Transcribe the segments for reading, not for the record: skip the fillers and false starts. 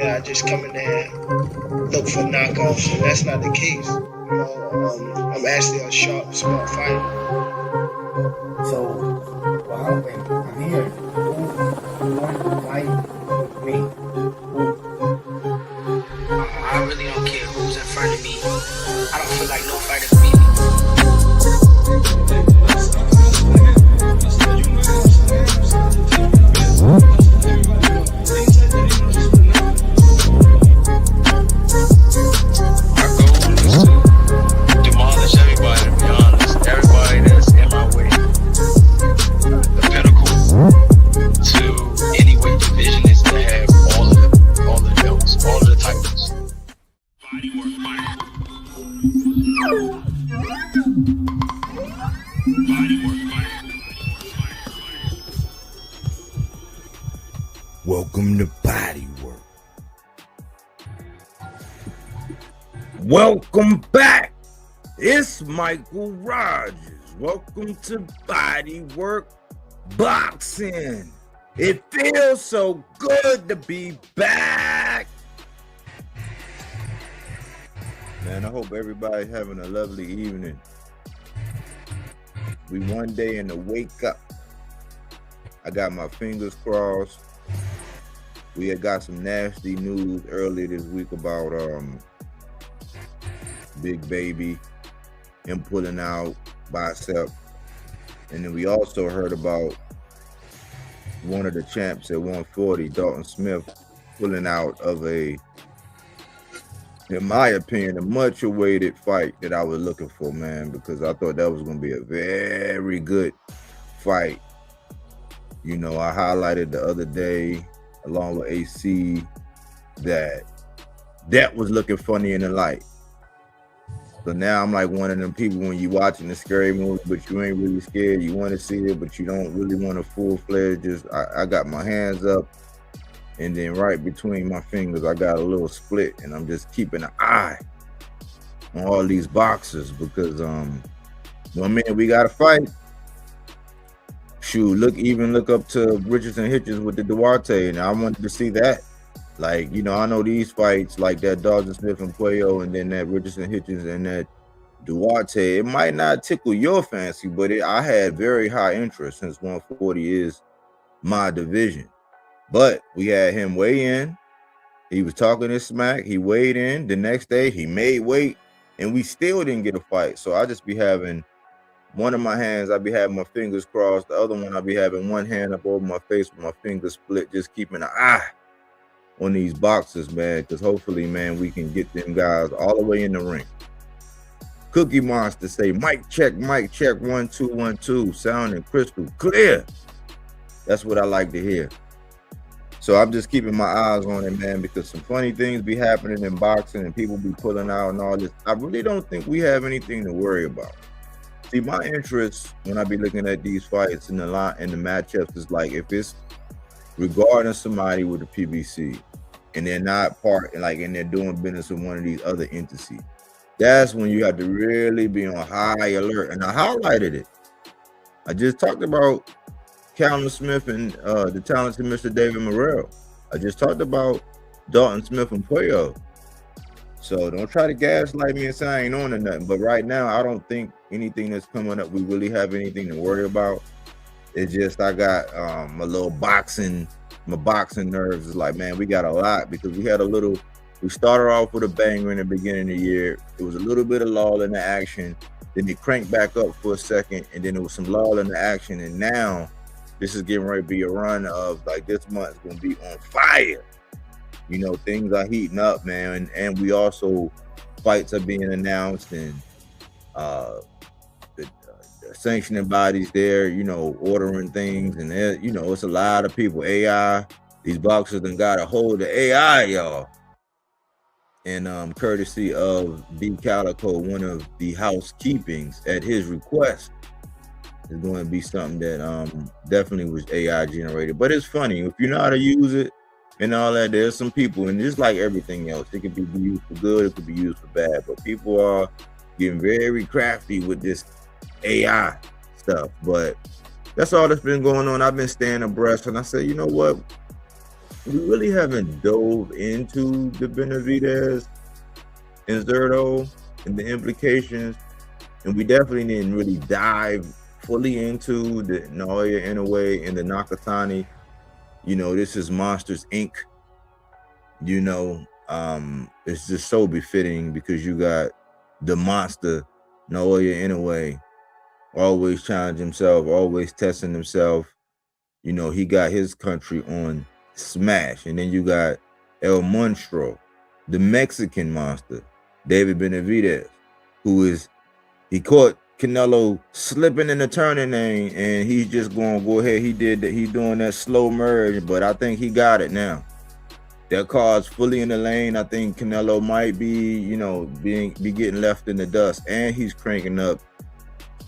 that I just come in there and look for knockoffs, and that's not the case. You know, I'm actually a sharp, smart fighter. So, well, I'm here. Who want to fight me? Who? I really don't care who's in front of me. I don't feel like no fighter can beat me. My goal is to demolish everybody, to be honest. Everybody that's in my way. The pinnacle to any weight division is to have all the belts, all of the titles. Welcome to Bodywork. Welcome back. It's Michael Rogers. Welcome to Bodywork Boxing. It feels so good to be back. Man, I hope everybody's having a lovely evening. We one day in the wake up. I got my fingers crossed. We had got some nasty news earlier this week about Big Baby, him pulling out bicep. And then we also heard about one of the champs at 140, Dalton Smith, pulling out of a, in my opinion, a much awaited fight that I was looking for, man, because I thought that was going to be a very good fight. You know, I highlighted the other day, along with AC, that was looking funny in the light. So now I'm like one of them people when you watching a scary movie, but you ain't really scared. You want to see it, but you don't really want a full-fledged. Just I got my hands up, and then right between my fingers, I got a little split, and I'm just keeping an eye on all these boxers because one minute we got to fight. Shoot, look up to Richardson Hitchens with the Duarte, and I wanted to see that. Like, you know, I know these fights like that Dalton Smith and Puello, and then that Richardson Hitchens and that Duarte, it might not tickle your fancy, but I had very high interest since 140 is my division. But we had him weigh in. He was talking his smack. He weighed in. The next day, he made weight, and we still didn't get a fight. So I just be having one of my hands, I be having my fingers crossed. The other one, I be having one hand up over my face with my fingers split, just keeping an eye on these boxers, man, because hopefully, man, we can get them guys all the way in the ring. Cookie Monster say, mic check, 1 2 1 2, sounding crystal clear. That's what I like to hear. So I'm just keeping my eyes on it, man, because some funny things be happening in boxing and people be pulling out and all this. I really don't think we have anything to worry about. See, my interest when I be looking at these fights in the line and the matchups is like if it's regarding somebody with a PBC and they're not part, like, and they're doing business with one of these other entities, that's when you have to really be on high alert. And I highlighted it. I just talked about Callum Smith and the talented Mr. David Morrell. I just talked about Dalton Smith and Puello. So don't try to gaslight me and say I ain't on to nothing. But right now, I don't think anything that's coming up, we really have anything to worry about. It's just I got my boxing nerves is like, man, we got a lot because we started off with a banger in the beginning of the year. It was a little bit of lull in the action. Then it cranked back up for a second, and then there was some lull in the action. And now this is getting ready to be a run of like this month's going to be on fire. You know, things are heating up, man. And we also, fights are being announced, and the sanctioning bodies there, you know, ordering things. And, you know, it's a lot of people. AI, these boxers done got a hold of AI, y'all. And courtesy of B. Calico, one of the housekeepings at his request, is going to be something that definitely was AI generated. But it's funny, if you know how to use it and all that, there's some people, and just like everything else, it could be used for good, it could be used for bad, but people are getting very crafty with this AI stuff. But that's all that's been going on. I've been staying abreast, and I said, you know what? we really haven't dove into the Benavidez and Zerto and the implications, and we definitely didn't really dive fully into the Naoya Inoue and the Nakatani. You know, this is Monsters Inc. You know, it's just so befitting because you got the monster Naoya Inoue always challenging himself, always testing himself. You know, he got his country on smash. And then you got El Monstro, the Mexican monster, David Benavidez, he caught Canelo slipping in the turning lane, and he's just going to go ahead. He did that. He's doing that slow merge, but I think he got it now. That car's fully in the lane. I think Canelo might be, you know, be getting left in the dust, and he's cranking up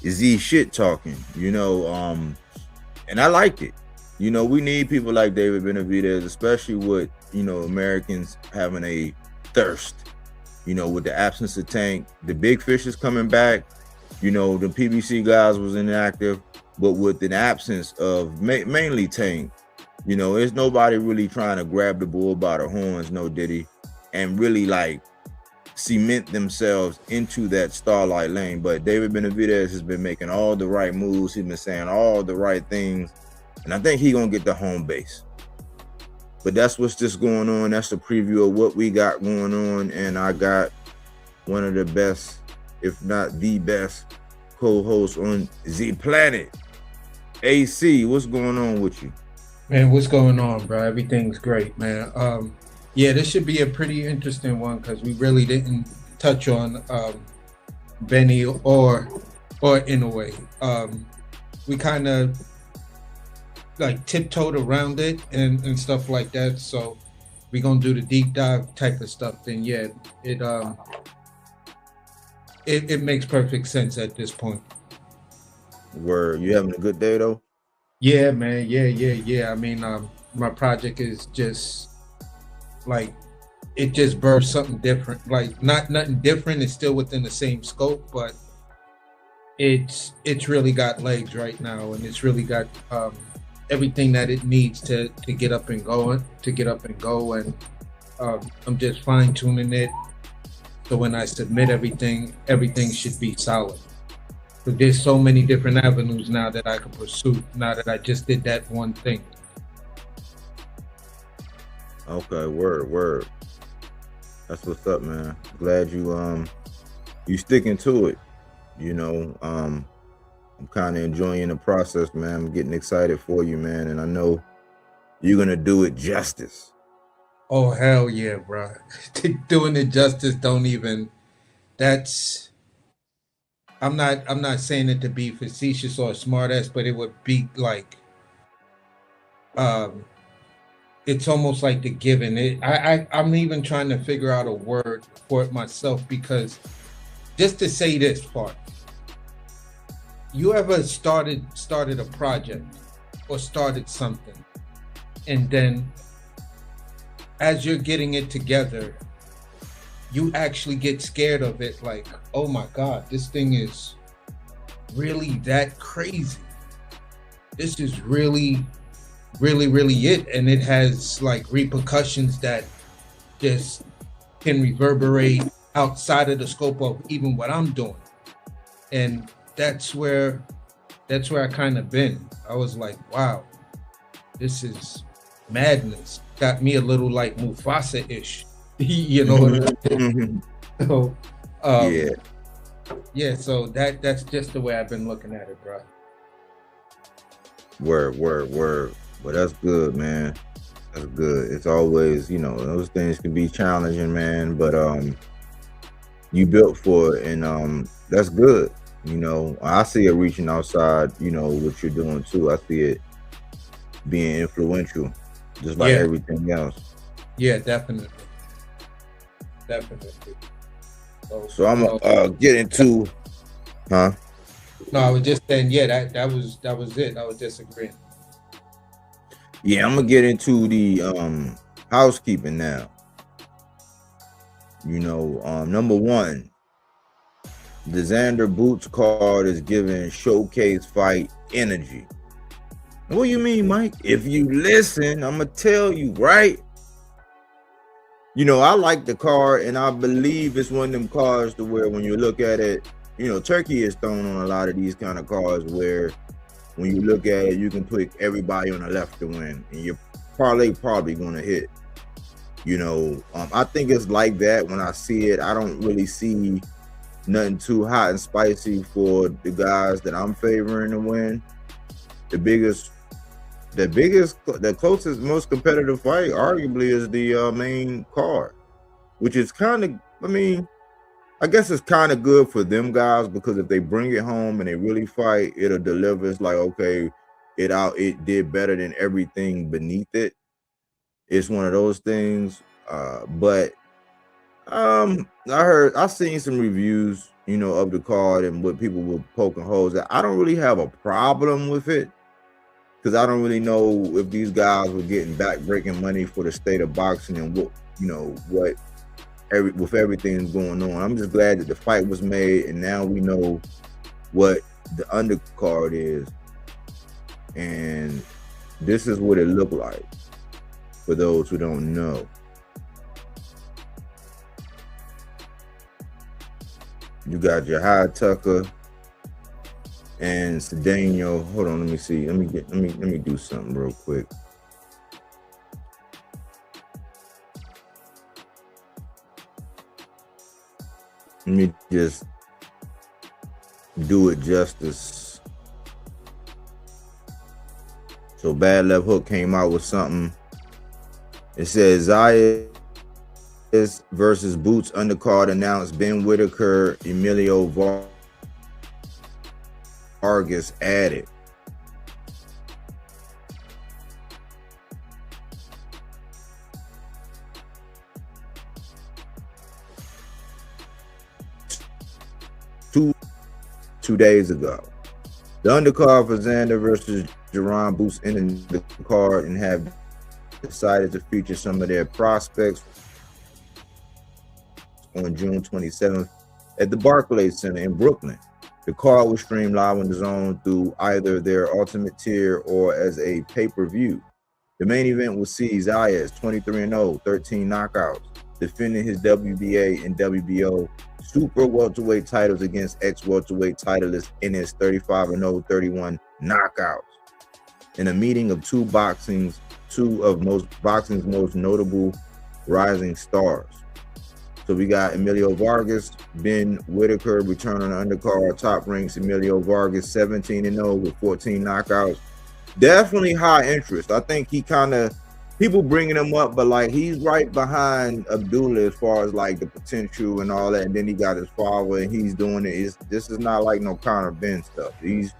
Z shit talking, you know, and I like it. You know, we need people like David Benavidez, especially with, you know, Americans having a thirst, you know, with the absence of Tank. The big fish is coming back. You know, the PBC guys was inactive, but with the absence of mainly Tank, you know, there's nobody really trying to grab the bull by the horns, no Diddy, and really like cement themselves into that starlight lane. But David Benavidez has been making all the right moves. He's been saying all the right things. And I think he's going to get the home base. But that's what's just going on. That's a preview of what we got going on. And I got one of the best, if not the best, co-host on the planet. AC, what's going on with you? Man, what's going on, bro? Everything's great, man. Yeah, this should be a pretty interesting one because we really didn't touch on Benny or Inoue. We kind of like tiptoed around it and stuff like that. So we're gonna do the deep dive type of stuff. Then yeah, it makes perfect sense at this point. Were you having a good day though? Yeah, man. Yeah. I mean, my project is just like it just birthed something different. Like nothing different. It's still within the same scope, but it's really got legs right now, and it's really got everything that it needs to get up and go. And I'm just fine tuning it. So when I submit everything should be solid. But there's so many different avenues now that I can pursue now that I just did that one thing. Okay, word. That's what's up, man. Glad you sticking to it. You know, I'm kind of enjoying the process, man. I'm getting excited for you, man, and I know you're gonna do it justice. Oh hell yeah, bro! Doing it justice don't even. That's. I'm not saying it to be facetious or smartass, but it would be like, it's almost like the giving. I'm even trying to figure out a word for it myself because just to say this part, you ever started a project or started something, and then as you're getting it together, you actually get scared of it, like, oh my God, this thing is really that crazy. This is really it. And it has like repercussions that just can reverberate outside of the scope of even what I'm doing. And that's where I kind of been. I was like, wow, this is madness. Got me a little like Mufasa-ish. You know what I mean? So, yeah. So that's just the way I've been looking at it, bro. Word. Well, that's good, man. That's good. It's always, you know, those things can be challenging, man. But you built for it, and that's good. You know, I see it reaching outside. You know what you're doing too. I see it being influential, just like everything else. Yeah, definitely. So I'm gonna get into, huh? No, I was just saying, yeah, that was it. I was disagreeing. Yeah, I'm gonna get into the housekeeping now. You know, number one, the Xander Boots card is giving showcase fight energy. What do you mean, Mike? If you listen, I'm gonna tell you, right? You know, I like the card, and I believe it's one of them cards to where when you look at it, you know, Turkey is thrown on a lot of these kind of cards where when you look at it, you can put everybody on the left to win, and your parlay probably gonna hit. You know, I think it's like that when I see it. I don't really see nothing too hot and spicy for the guys that I'm favoring to win. The closest, most competitive fight, arguably, is the main card, which is kind of, I mean, I guess it's kind of good for them guys because if they bring it home and they really fight, it'll deliver. It's like, okay, it did better than everything beneath it. It's one of those things. But I've seen some reviews, you know, of the card and what people were poking holes at. I don't really have a problem with it because I don't really know if these guys were getting back-breaking money for the state of boxing and what, you know, with everything going on. I'm just glad that the fight was made and now we know what the undercard is, and this is what it looked like for those who don't know. You got your High Tucker and Cedeno. Hold on, let me see. Let me do something real quick. Let me just do it justice. So Bad Left Hook came out with something. It says Zayas versus Boots undercard announced. Ben Whitaker, Emilio Vargas added. Two days ago. The undercard for Xander versus Jerron Boots ended the card and have decided to feature some of their prospects on June 27th at the Barclays Center in Brooklyn. The card was streamed live on the Zone through either their Ultimate tier or as a pay-per-view. The main event will see Zayas 23-0, 13 knockouts, defending his WBA and WBO super welterweight titles against ex-welterweight titleist Ennis 35-0, 31 knockouts. In a meeting of two of boxing's most notable rising stars. So we got Emilio Vargas, Ben Whitaker return on the undercard. Top ranks Emilio Vargas 17-0 with 14 knockouts. Definitely high interest. I think he kind of, people bringing him up, but like he's right behind Abdullah as far as like the potential and all that. And then he got his father and he's doing it. This is not like no Conor Ben stuff. He's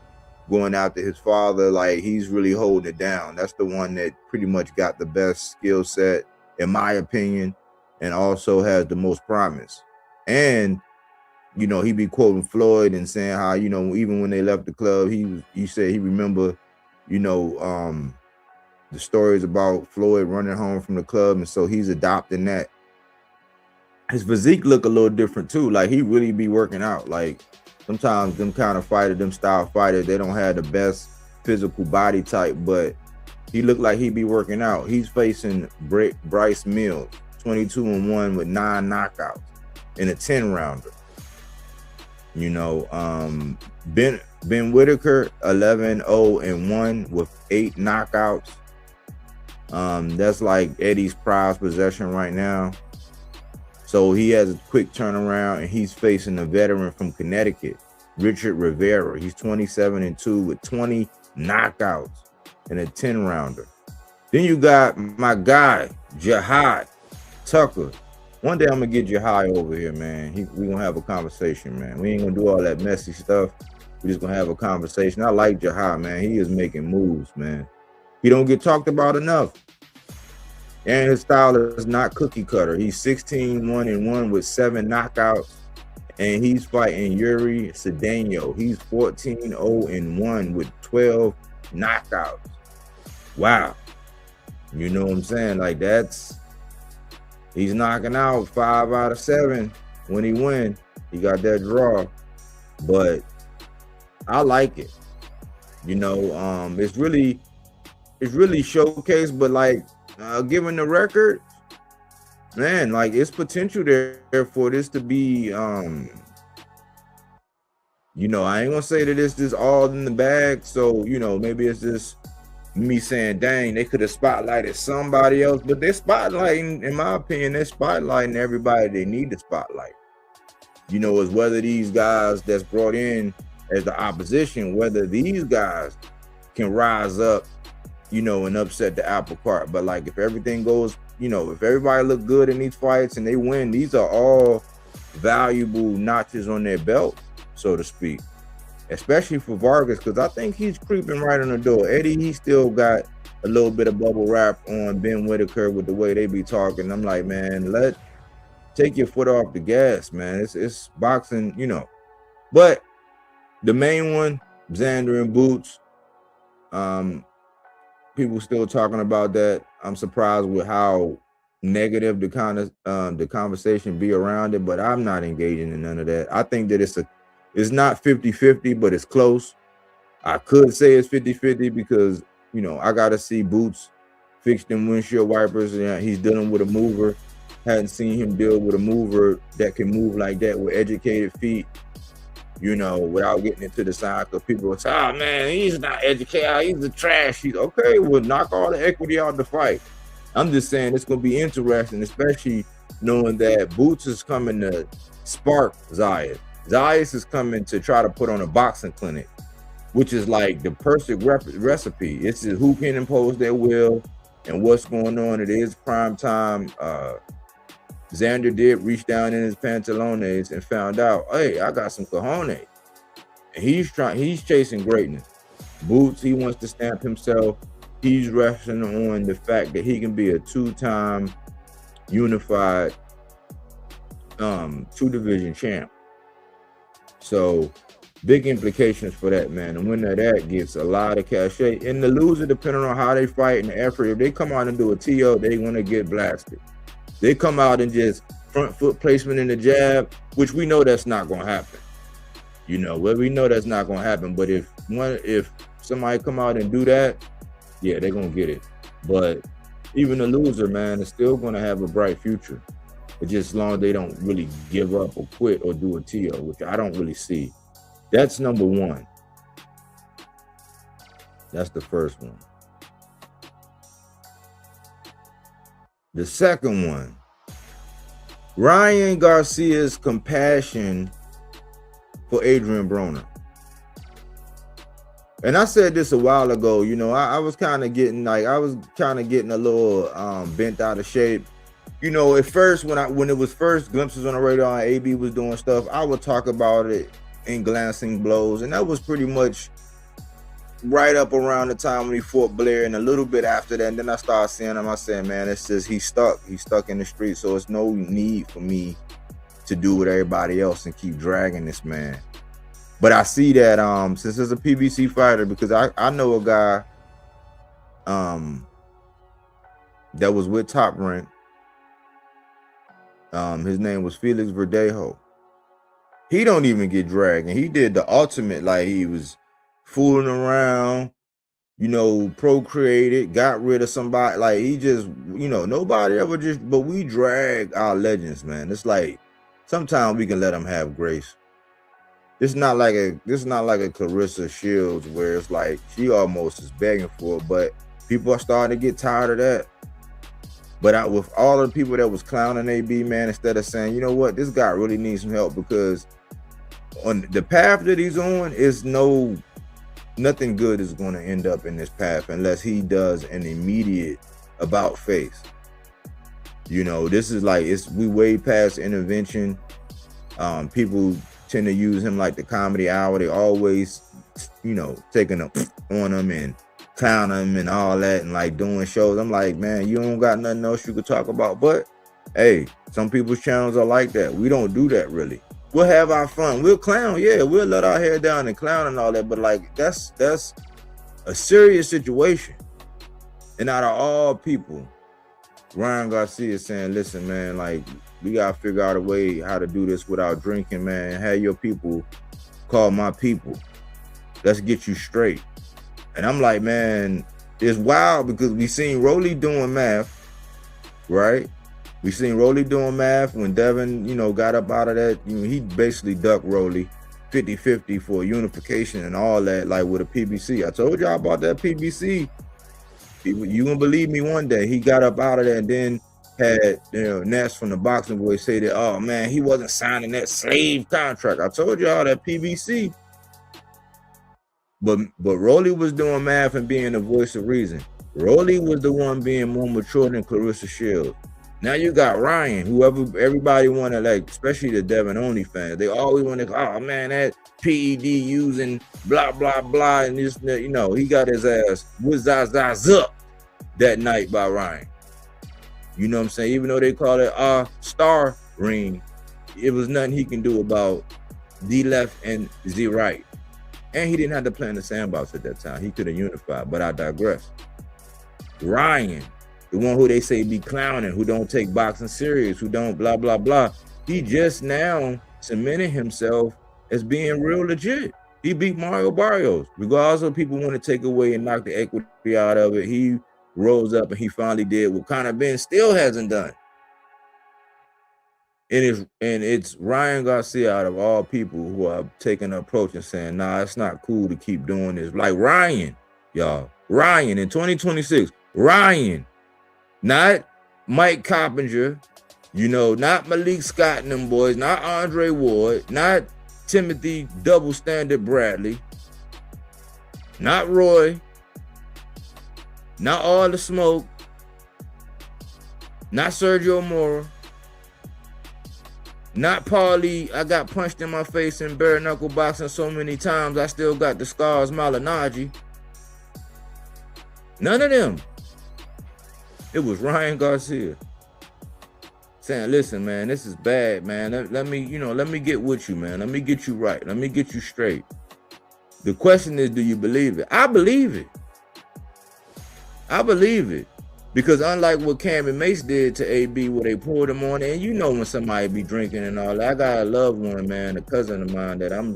going after his father. Like he's really holding it down. That's the one that pretty much got the best skill set, in my opinion, and also has the most promise. And, you know, he be quoting Floyd and saying how, you know, even when they left the club, he said he remember, you know, the stories about Floyd running home from the club. And so he's adopting that. His physique look a little different too. Like he really be working out. Like sometimes them kind of fighters, them style fighters, they don't have the best physical body type, but he looked like he be working out. He's facing Bryce Mills, 22-1 with 9 knockouts in a 10-rounder. You know, Ben Whitaker, 11-0-1 with 8 knockouts. That's like Eddie's prized possession right now. So he has a quick turnaround, and he's facing a veteran from Connecticut, Richard Rivera. He's 27-2 with 20 knockouts in a 10-rounder. Then you got my guy, Jihad Tucker. One day I'm gonna get Jihad over here, man. We gonna have a conversation, man. We ain't gonna do all that messy stuff. We just gonna have a conversation. I like Jihad, man. He is making moves, man. He don't get talked about enough. And his style is not cookie cutter. He's 16-1-1 with 7 knockouts. And he's fighting Yuri Cedeno. He's 14-0-1 with 12 knockouts. Wow. You know what I'm saying? Like he's knocking out 5 out of 7 when he wins. He got that draw. But I like it. You know, it's really it's really showcased, but like given the record, man, like it's potential there for this to be you know, I ain't gonna say that it's just all in the bag. So, you know, maybe it's just me saying, dang, they could have spotlighted somebody else, but they're spotlighting, in my opinion, they're spotlighting everybody they need to spotlight. You know, is whether these guys that's brought in as the opposition, whether these guys can rise up, you know, and upset the apple cart. But like if everything goes, you know, if everybody look good in these fights and they win, these are all valuable notches on their belt, so to speak. Especially for Vargas, because I think he's creeping right on the door. Eddie, he still got a little bit of bubble wrap on Ben Whitaker with the way they be talking. I'm like, man, take your foot off the gas, man. It's boxing, you know. But the main one, Xander and Boots, people still talking about that. I'm surprised with how negative the conversation be around it, but I'm not engaging in none of that. I think that it's not 50-50, but it's close. I could say it's 50-50 because, you know, I got to see Boots fix them windshield wipers. And he's dealing with a mover. Hadn't seen him deal with a mover that can move like that with educated feet, you know, without getting into the side. Because people will say, oh, man, he's not educated. He's a trash. He's okay. We'll knock all the equity out the fight. I'm just saying it's going to be interesting, especially knowing that Boots is coming to spark Zayas. Zayas is coming to try to put on a boxing clinic, which is like the perfect recipe. It's just who can impose their will and what's going on. It is prime time. Xander did reach down in his pantalones and found out, hey, I got some cojones. And he's chasing greatness. Boots, he wants to stamp himself. He's resting on the fact that he can be a two-time unified 2-division champ. So big implications for that, man. The winner of that gets a lot of cachet. And the loser, depending on how they fight and the effort, if they come out and do a TO, they're going to get blasted. They come out and just front foot placement in the jab, which we know that's not going to happen. You know, well, we know that's not going to happen. But if somebody come out and do that, yeah, they're going to get it. But even the loser, man, is still going to have a bright future. It's just as long as they don't really give up or quit or do a TO, which I don't really see. That's number one. That's the first one. The second one, Ryan Garcia's compassion for Adrian Broner. And I said this a while ago, you know, I was kind of getting a little bent out of shape. You know, at first, when it was first glimpses on the radar and AB was doing stuff, I would talk about it in glancing blows. And that was pretty much right up around the time when he fought Blair and a little bit after that. And then I started seeing him. I said, man, it's just he's stuck in the street. So it's no need for me to do with everybody else and keep dragging this man. But I see that since it's a PBC fighter, because I know a guy that was with Top Rank. His name was Felix Verdejo. He don't even get dragged. And he did the ultimate, like he was fooling around, you know, procreated, got rid of somebody. Like he just, you know, nobody ever just, but we drag our legends, man. It's like sometimes we can let them have grace. This is not like a Clarissa Shields where it's like she almost is begging for it, but people are starting to get tired of that. But with all the people that was clowning AB, man, instead of saying, you know what, this guy really needs some help, because on the path that he's on is nothing good is going to end up in this path unless he does an immediate about face. You know, this is like, we way past intervention. People tend to use him like the comedy hour. They always, you know, taking up on him and clown him and all that and like doing shows. I'm like, man, you don't got nothing else you could talk about. But hey, some people's channels are like that. We don't do that really. We'll have our fun. We'll clown, yeah. We'll let our hair down and clown and all that. But like that's a serious situation. And out of all people, Ryan Garcia is saying, listen, man, like we gotta figure out a way how to do this without drinking, man. Have your people call my people. Let's get you straight. And I'm like, man, it's wild because we seen Rolly doing math, right? We seen Rolly doing math when Devin, got up out of that. He basically ducked Rolly 50-50 for unification and all that, like with a PBC. I told y'all about that PBC. You gonna believe me one day. He got up out of that and then had Ness from the Boxing Boys say that, oh man, he wasn't signing that slave contract. I told y'all that PBC. But Rolly was doing math and being the voice of reason. Rolly was the one being more mature than Clarissa Shields. Now you got Ryan, everybody want to, like, especially the Devin only fans. They always want to, oh man, that PED using blah blah blah, and this, he got his ass whiz-zaz up that night by Ryan. You know what I'm saying? Even though they call it star ring, it was nothing he can do about D left and Z right. And he didn't have to play in the sandbox at that time. He could have unified, but I digress. Ryan, the one who they say be clowning, who don't take boxing serious, who don't blah, blah, blah. He just now cemented himself as being real legit. He beat Mario Barrios. Regardless of people want to take away and knock the equity out of it, he rose up and he finally did what Conor Ben still hasn't done. And it's Ryan Garcia out of all people who are taking an approach and saying, nah, it's not cool to keep doing this. Like Ryan, y'all. Ryan in 2026. Ryan. Not Mike Coppinger, not Malik Scott and them boys, not Andre Ward, not Timothy Double Standard Bradley, not Roy, not All the Smoke, not Sergio Mora, not Paulie. I got punched in my face in bare knuckle boxing so many times I still got the scars, Malinaji. None of them. It was Ryan Garcia saying, listen, man, this is bad, man. Let me get with you, man. Let me get you right. Let me get you straight. The question is, do you believe it? I believe it. I believe it. Because unlike what Cam and Mace did to AB, where they pulled him on, and when somebody be drinking and all that, I got a loved one, man, a cousin of mine that I don't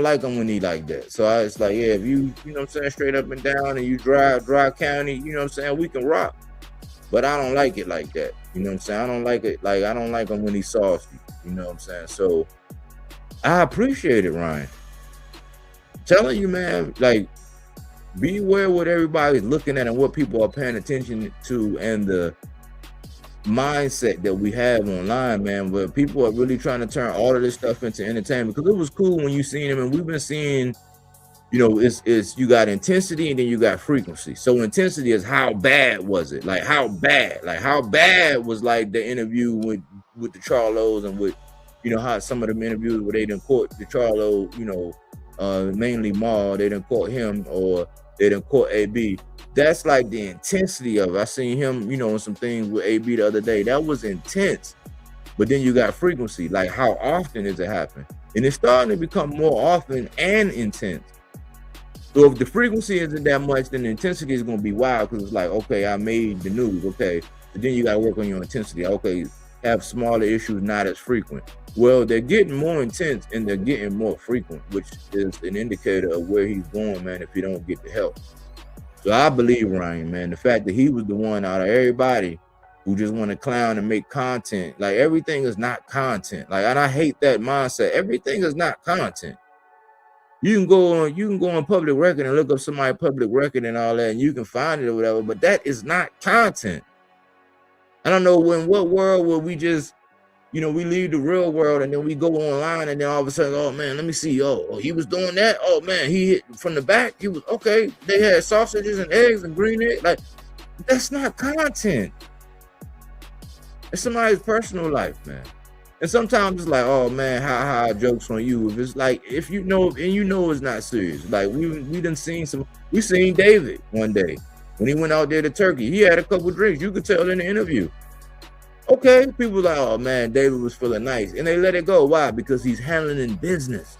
like him when he like that. So it's like, yeah, if you know what I'm saying, straight up and down, and you dry county, you know what I'm saying, we can rock. But I don't like it like that. You know what I'm saying? I don't like it. Like, I don't like him when he's saucy. You know what I'm saying? So I appreciate it, Ryan. Telling you, man, like, be aware what everybody's looking at and what people are paying attention to and the mindset that we have online, man, where people are really trying to turn all of this stuff into entertainment. Because it was cool when you seen him, and we've been seeing, it's you got intensity and then you got frequency. So intensity is how bad was it? Like how bad was like the interview with the Charlos and with how some of them interviews where they didn't caught the Charlo, mainly Maul, they didn't caught him, or they didn't caught AB. That's like the intensity of it. I seen him, on some things with AB the other day. That was intense. But then you got frequency. Like, how often does it happen? And it's starting to become more often and intense. So if the frequency isn't that much, then the intensity is going to be wild, because it's like, okay, I made the news. Okay. But then you got to work on your intensity. Okay. Have smaller issues, not as frequent. Well, they're getting more intense and they're getting more frequent, which is an indicator of where he's going, man, if he don't get the help. So I believe Ryan, man, the fact that he was the one out of everybody who just want to clown and make content. Like, everything is not content. Like, and I hate that mindset. Everything is not content. You can go on public record and look up somebody's public record and all that, and you can find it or whatever, but that is not content. I don't know in what world will we just, we leave the real world and then we go online and then all of a sudden, oh man, let me see. Oh, he was doing that. Oh man, he hit from the back. He was okay. They had sausages and eggs and green eggs. Like, that's not content. It's somebody's personal life, man. And sometimes it's like, oh man, ha jokes on you. If it's like, if and it's not serious. Like, we done seen we seen David one day when he went out there to Turkey. He had a couple drinks. You could tell in the interview. Okay, people like, oh man, David was feeling nice, and they let it go. Why? Because he's handling business.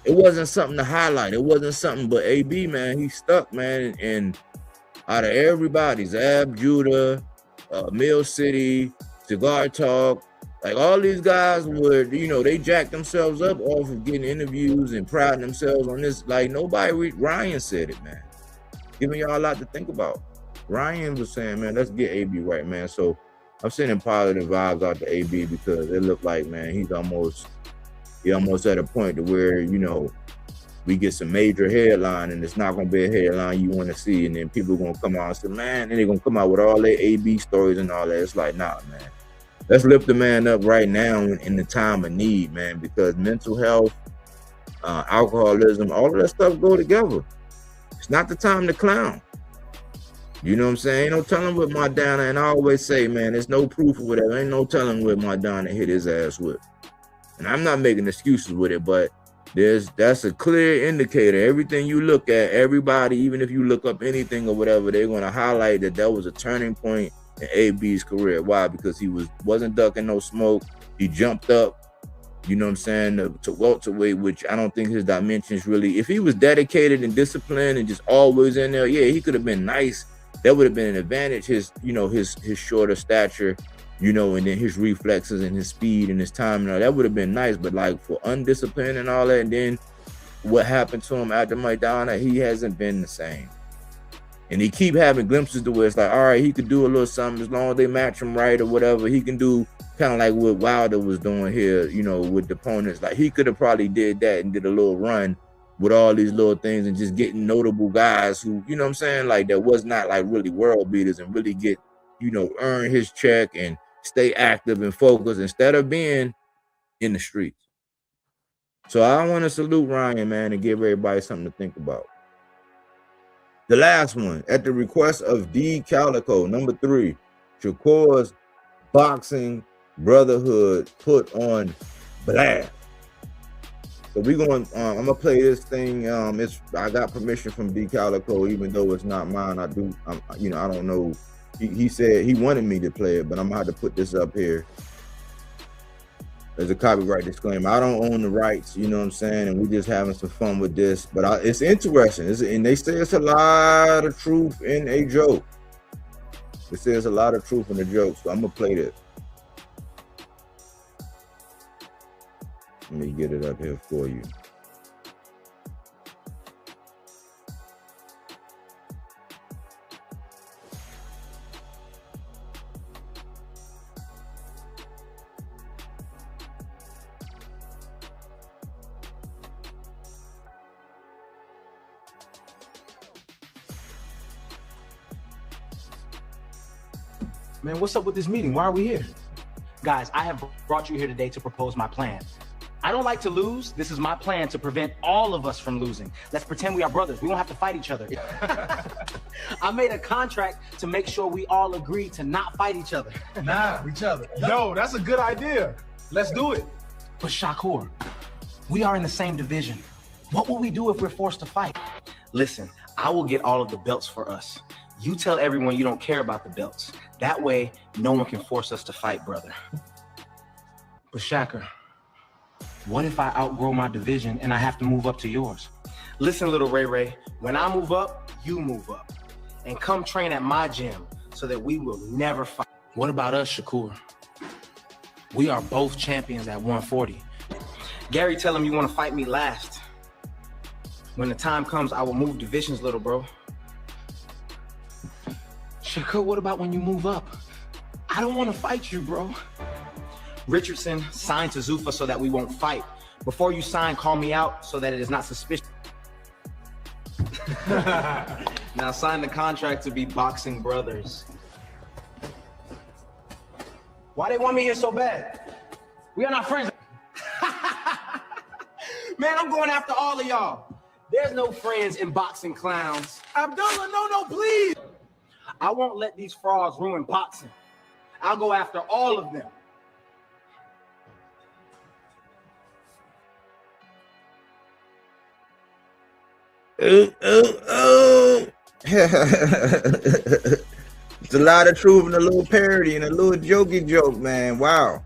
It wasn't something to highlight. It wasn't something. But AB, man, he stuck, man. And out of everybody, Zab, Judah, Mill City, Cigar Talk, like all these guys were, they jacked themselves up off of getting interviews and priding themselves on this. Like, nobody, Ryan said it, man. giving y'all a lot to think about. Ryan was saying, man, let's get AB right, man. So I'm sending positive vibes out to AB because it looked like, man, he's almost at a point to where, you know, we get some major headline and it's not going to be a headline you want to see. And then people are going to come out and say, man, and they're going to come out with all their AB stories and all that. It's like, nah, man. Let's lift the man up right now in the time of need, man, because mental health, alcoholism, all of that stuff go together. It's not the time to clown. You know what I'm saying? Ain't no telling what Madonna, and I always say, man, there's no proof or whatever. Ain't no telling what Madonna hit his ass with. And I'm not making excuses with it, but that's a clear indicator. Everything you look at, everybody, even if you look up anything or whatever, they're going to highlight that was a turning point in AB's career. Why? Because he wasn't ducking no smoke. He jumped up, you know what I'm saying, to welterweight, which I don't think his dimensions really, if he was dedicated and disciplined and just always in there, yeah, he could have been nice. That would have been an advantage, his shorter stature, you know, and then his reflexes and his speed and his time, and all that would have been nice. But like for undisciplined and all that, and then what happened to him after Madonna, he hasn't been the same. And he keep having glimpses to where it's like, all right, he could do a little something as long as they match him right or whatever. He can do kind of like what Wilder was doing here, you know, with the opponents. Like he could have probably did that and did a little run with all these little things and just getting notable guys who, you know what I'm saying, like that was not like really world beaters and really get, you know, earn his check and stay active and focused instead of being in the streets. So I want to salute Ryan, man, and give everybody something to think about. The last one, at the request of D Calico, number 3, Shakur's boxing brotherhood put on blast. So we're going. I'm gonna play this thing. I got permission from D Calico, even though it's not mine. I don't know. He said he wanted me to play it, but I'm gonna have to put this up here. There's a copyright disclaimer. I don't own the rights, you know what I'm saying, and we're just having some fun with this. But it's interesting. And they say it's a lot of truth in a joke. They say there's a lot of truth in a joke, so I'm gonna play this. Let me get it up here for you. Man, what's up with this meeting? Why are we here? Guys, I have brought you here today to propose my plan. I don't like to lose. This is my plan to prevent all of us from losing. Let's pretend we are brothers. We won't have to fight each other. I made a contract to make sure we all agree to not fight each other. Each other. Yo, that's a good idea. Let's do it. But Shakur, we are in the same division. What will we do if we're forced to fight? Listen, I will get all of the belts for us. You tell everyone you don't care about the belts. That way, no one can force us to fight, brother. But Shakur, what if I outgrow my division and I have to move up to yours? Listen, little Ray Ray, when I move up, you move up. And come train at my gym so that we will never fight. What about us, Shakur? We are both champions at 140. Gary, tell him you want to fight me last. When the time comes, I will move divisions, little bro. Shakur, what about when you move up? I don't want to fight you, bro. Richardson, sign to Zuffa so that we won't fight. Before you sign, call me out so that it is not suspicious. Now sign the contract to be boxing brothers. Why they want me here so bad? We are not friends. Man, I'm going after all of y'all. There's no friends in boxing, clowns. Abdullah, no, please. I won't let these frauds ruin boxing. I'll go after all of them. It's a lot of truth and a little parody and a little jokey joke, man. Wow.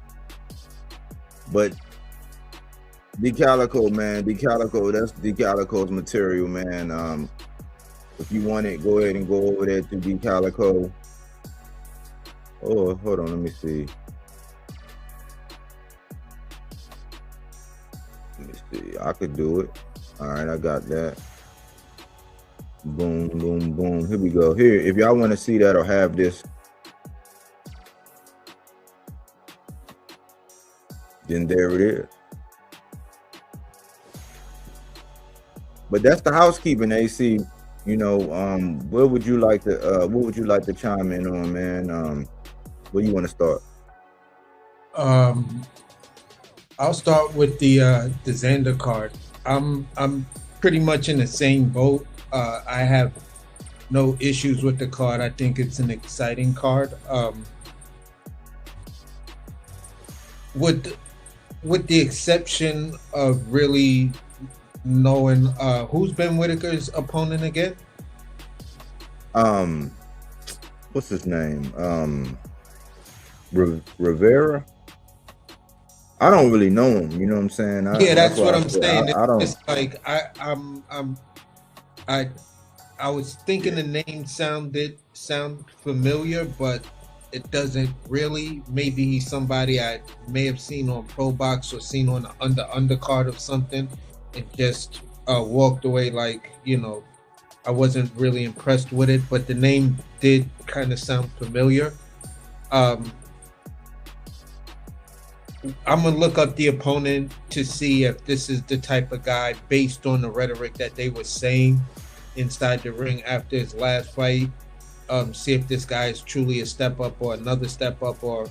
But D Calico, man, D Calico, that's D Calico's material, man. If you want it, go ahead and go over there to D Calico. Oh, hold on, let me see. Let me see. I could do it. All right, I got that. Boom, boom, boom. Here we go. Here, if y'all want to see that or have this, then there it is. But that's the housekeeping, AC. You know, what would you like to chime in on, man? Where you want to start? I'll start with the Xander card. I'm pretty much in the same boat. I have no issues with the card. I think it's an exciting card. With the exception of really knowing who's Ben Whitaker's opponent again? What's his name? Rivera. I don't really know him. You know what I'm saying? That's what I'm saying. I don't. It's like I was thinking the name sound familiar, but it doesn't really. Maybe he's somebody I may have seen on Pro Box or seen on the undercard of something, and just walked away like, I wasn't really impressed with it. But the name did kind of sound familiar. I'm gonna look up the opponent to see if this is the type of guy, based on the rhetoric that they were saying inside the ring after his last fight. See if this guy is truly a step up or another step up, or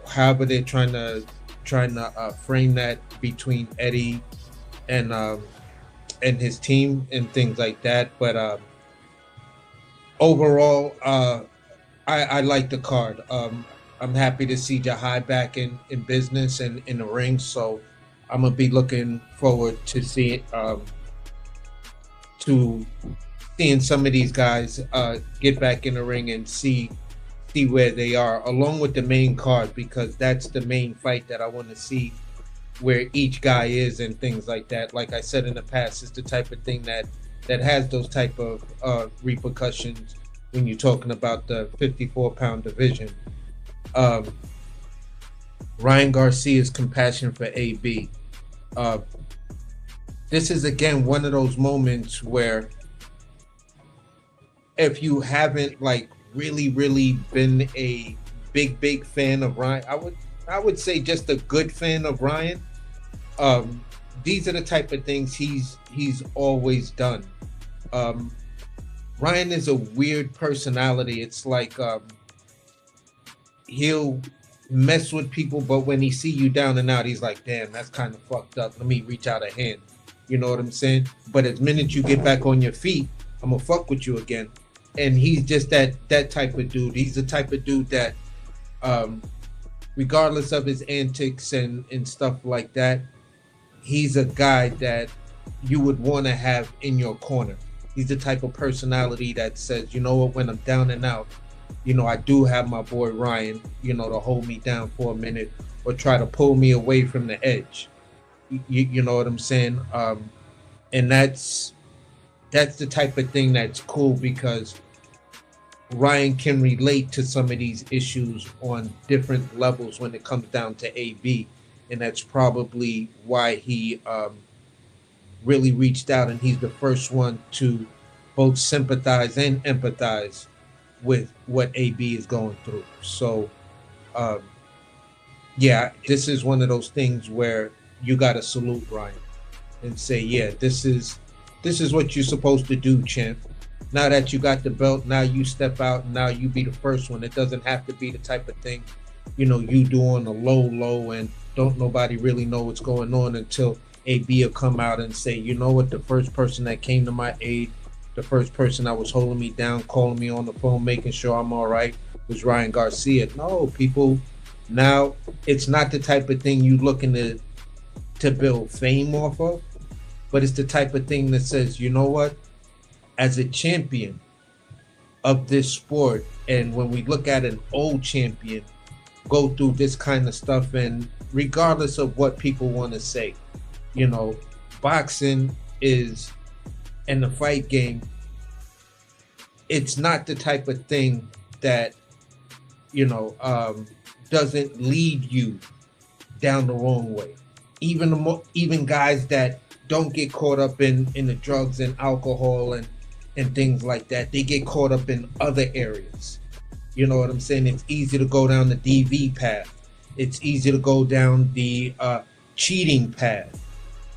however they're trying to frame that between Eddie and his team and things like that. But overall, I like the card. I'm happy to see Jahai back in business and in the ring, so I'm gonna be looking forward to seeing some of these guys get back in the ring and see where they are, along with the main card, because that's the main fight that I want to see where each guy is and things like that. Like I said in the past, it's the type of thing that has those type of repercussions when you're talking about the 54-pound division. Ryan Garcia's compassion for AB. This is again one of those moments where, if you haven't really been a big fan of Ryan, I would say just a good fan of Ryan. These are the type of things he's always done. Ryan is a weird personality. It's like he'll mess with people, but when he see you down and out, he's like, damn, that's kind of fucked up. Let me reach out a hand. You know what I'm saying? But as minute you get back on your feet, I'm gonna fuck with you again. And he's just that type of dude. He's the type of dude that, regardless of his antics and stuff like that, he's a guy that you would want to have in your corner. He's the type of personality that says, you know what, when I'm down and out, I do have my boy Ryan, to hold me down for a minute or try to pull me away from the edge. You know what I'm saying? And that's the type of thing that's cool, because Ryan can relate to some of these issues on different levels when it comes down to AB. And that's probably why he really reached out, and he's the first one to both sympathize and empathize with what AB is going through. So, this is one of those things where you got to salute Ryan and say, yeah, this is what you're supposed to do, champ. Now that you got the belt, now you step out and now you be the first one. It doesn't have to be the type of thing, you do on the low and don't nobody really know what's going on until AB will come out and say, you know what, the first person that came to my aid, the first person that was holding me down, calling me on the phone, making sure I'm all right, was Ryan Garcia. No, people, now it's not the type of thing you looking to build fame off of, but it's the type of thing that says, you know what, as a champion of this sport, and when we look at an old champion go through this kind of stuff, and regardless of what people want to say, boxing is, and the fight game, it's not the type of thing that doesn't lead you down the wrong way. Even guys that don't get caught up in the drugs and alcohol and and things like that. They get caught up in other areas. You know what I'm saying? It's easy to go down the DV path. It's easy to go down the cheating path.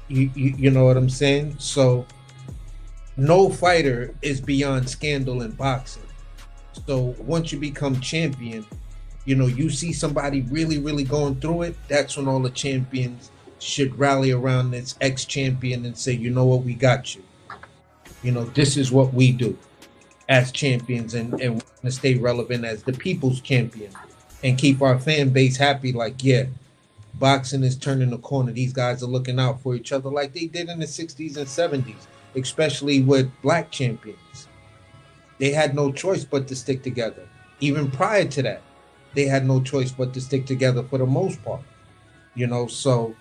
You know what I'm saying? So no fighter is beyond scandal in boxing. So once you become champion, you know, you see somebody really, really going through it, that's when all the champions should rally around this ex-champion and say, you know what, we got you. You know, this is what we do as champions, and we're going to stay relevant as the people's champion and keep our fan base happy. Like, yeah, boxing is turning the corner. These guys are looking out for each other like they did in the 60s and 70s, especially with black champions. They had no choice but to stick together. Even prior to that, they had no choice but to stick together for the most part. You know, so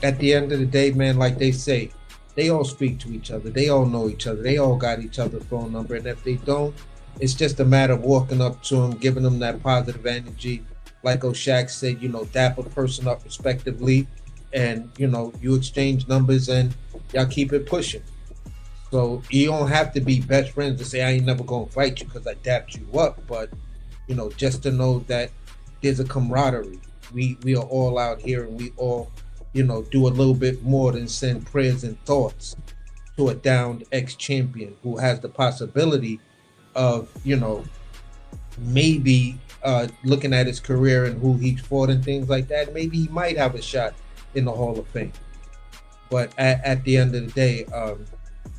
at the end of the day, man, like they say, they all speak to each other. They all know each other. They all got each other's phone number. And if they don't, it's just a matter of walking up to them, giving them that positive energy. Like O'Shaq said, you know, dap a person up respectively. And, you know, you exchange numbers and y'all keep it pushing. So you don't have to be best friends to say, I ain't never going to fight you because I dapped you up. But, you know, just to know that there's a camaraderie. We are all out here and we all, you know, do a little bit more than send prayers and thoughts to a downed ex-champion who has the possibility of, you know, maybe looking at his career and who he fought and things like that, maybe he might have a shot in the Hall of Fame. But at the end of the day,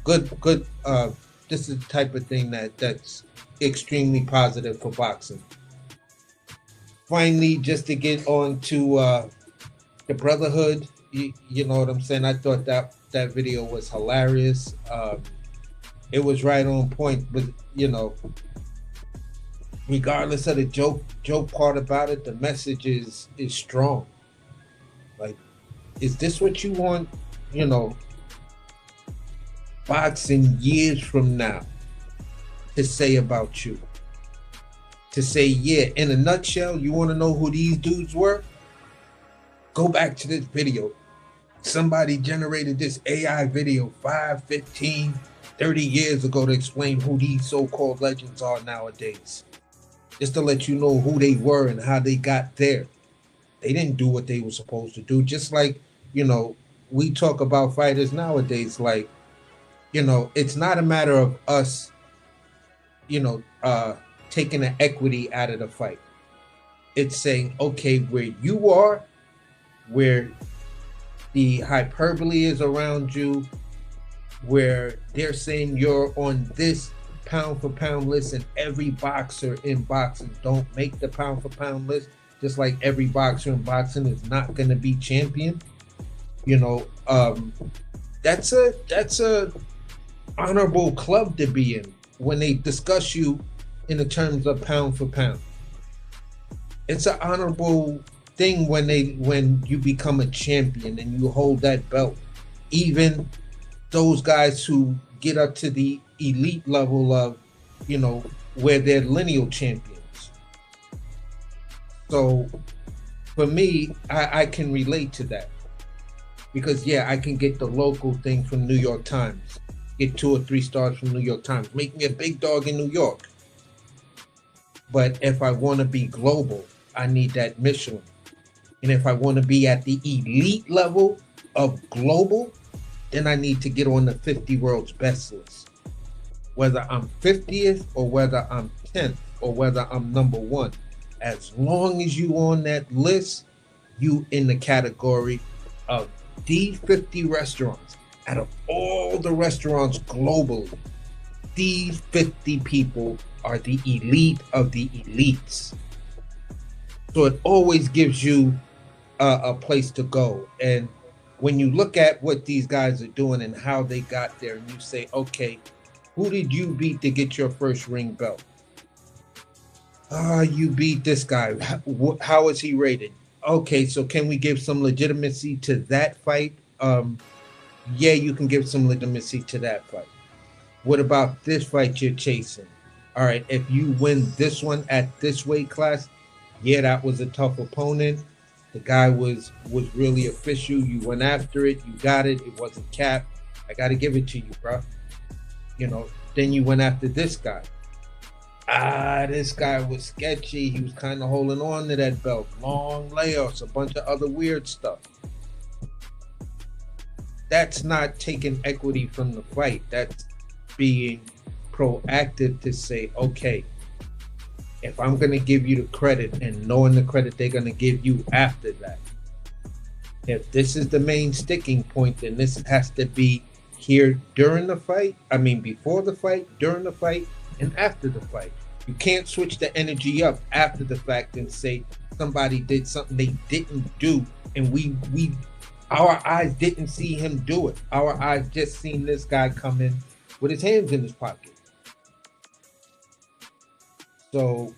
good. This is the type of thing that's extremely positive for boxing. Finally, just to get on to the brotherhood, you know what I'm saying? I thought that video was hilarious. It was right on point, but you know, regardless of the joke part about it, the message is strong. Like, is this what you want, you know, boxing years from now to say about you? To say, yeah, in a nutshell, you want to know who these dudes were? Go back to this video. Somebody generated this AI video 5, 15, 30 years ago to explain who these so-called legends are nowadays. Just to let you know who they were and how they got there. They didn't do what they were supposed to do. Just like, you know, we talk about fighters nowadays, like, you know, it's not a matter of us, you know, taking the equity out of the fight. It's saying, okay, where you are, where the hyperbole is around you, where they're saying you're on this pound for pound list, and every boxer in boxing don't make the pound for pound list, just like every boxer in boxing is not going to be champion. You know, that's a honorable club to be in when they discuss you in the terms of pound for pound. It's an honorable thing when you become a champion and you hold that belt. Even those guys who get up to the elite level of, you know, where they're lineal champions. So for me, I can relate to that. Because yeah, I can get the local thing from New York Times, get 2 or 3 stars from New York Times, make me a big dog in New York. But if I want to be global, I need that Michelin. And if I want to be at the elite level of global, then I need to get on the 50 world's best list. Whether I'm 50th or whether I'm 10th or whether I'm number 1. As long as you on that list, you in the category of these 50 restaurants. Out of all the restaurants globally, these 50 people are the elite of the elites. So it always gives you a place to go. And when you look at what these guys are doing and how they got there, and you say, okay, who did you beat to get your first ring belt? You beat this guy. How is he rated? Okay, so can we give some legitimacy to that fight? Yeah, you can give some legitimacy to that fight. What about this fight you're chasing? All right, if you win this one at this weight class, yeah, that was a tough opponent. The guy was really official. You went after it. You got it. It wasn't capped. I got to give it to you, bro. You know, Then you went after this guy. This guy was sketchy. He was kind of holding on to that belt. Long layoffs, a bunch of other weird stuff. That's not taking equity from the fight. That's being proactive to say, okay, if I'm going to give you the credit and knowing the credit they're going to give you after that, if this is the main sticking point, then this has to be here during the fight. I mean, before the fight, during the fight, and after the fight. You can't switch the energy up after the fact and say somebody did something they didn't do, and our eyes didn't see him do it. Our eyes just seen this guy come in with his hands in his pocket. So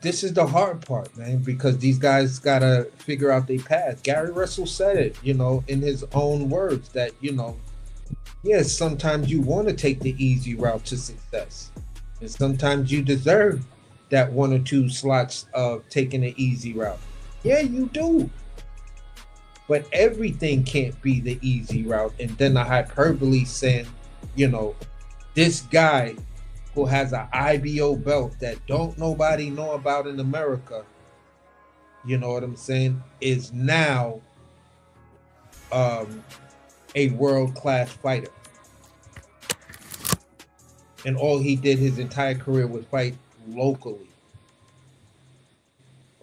this is the hard part, man, because these guys gotta figure out their path. Gary Russell said it, in his own words that, yes, sometimes you want to take the easy route to success. And sometimes you deserve that 1 or 2 slots of taking the easy route. Yeah, you do. But everything can't be the easy route. And then the hyperbole saying, this guy who has an IBO belt that don't nobody know about in America, you know what I'm saying, is now a world-class fighter. And all he did his entire career was fight locally.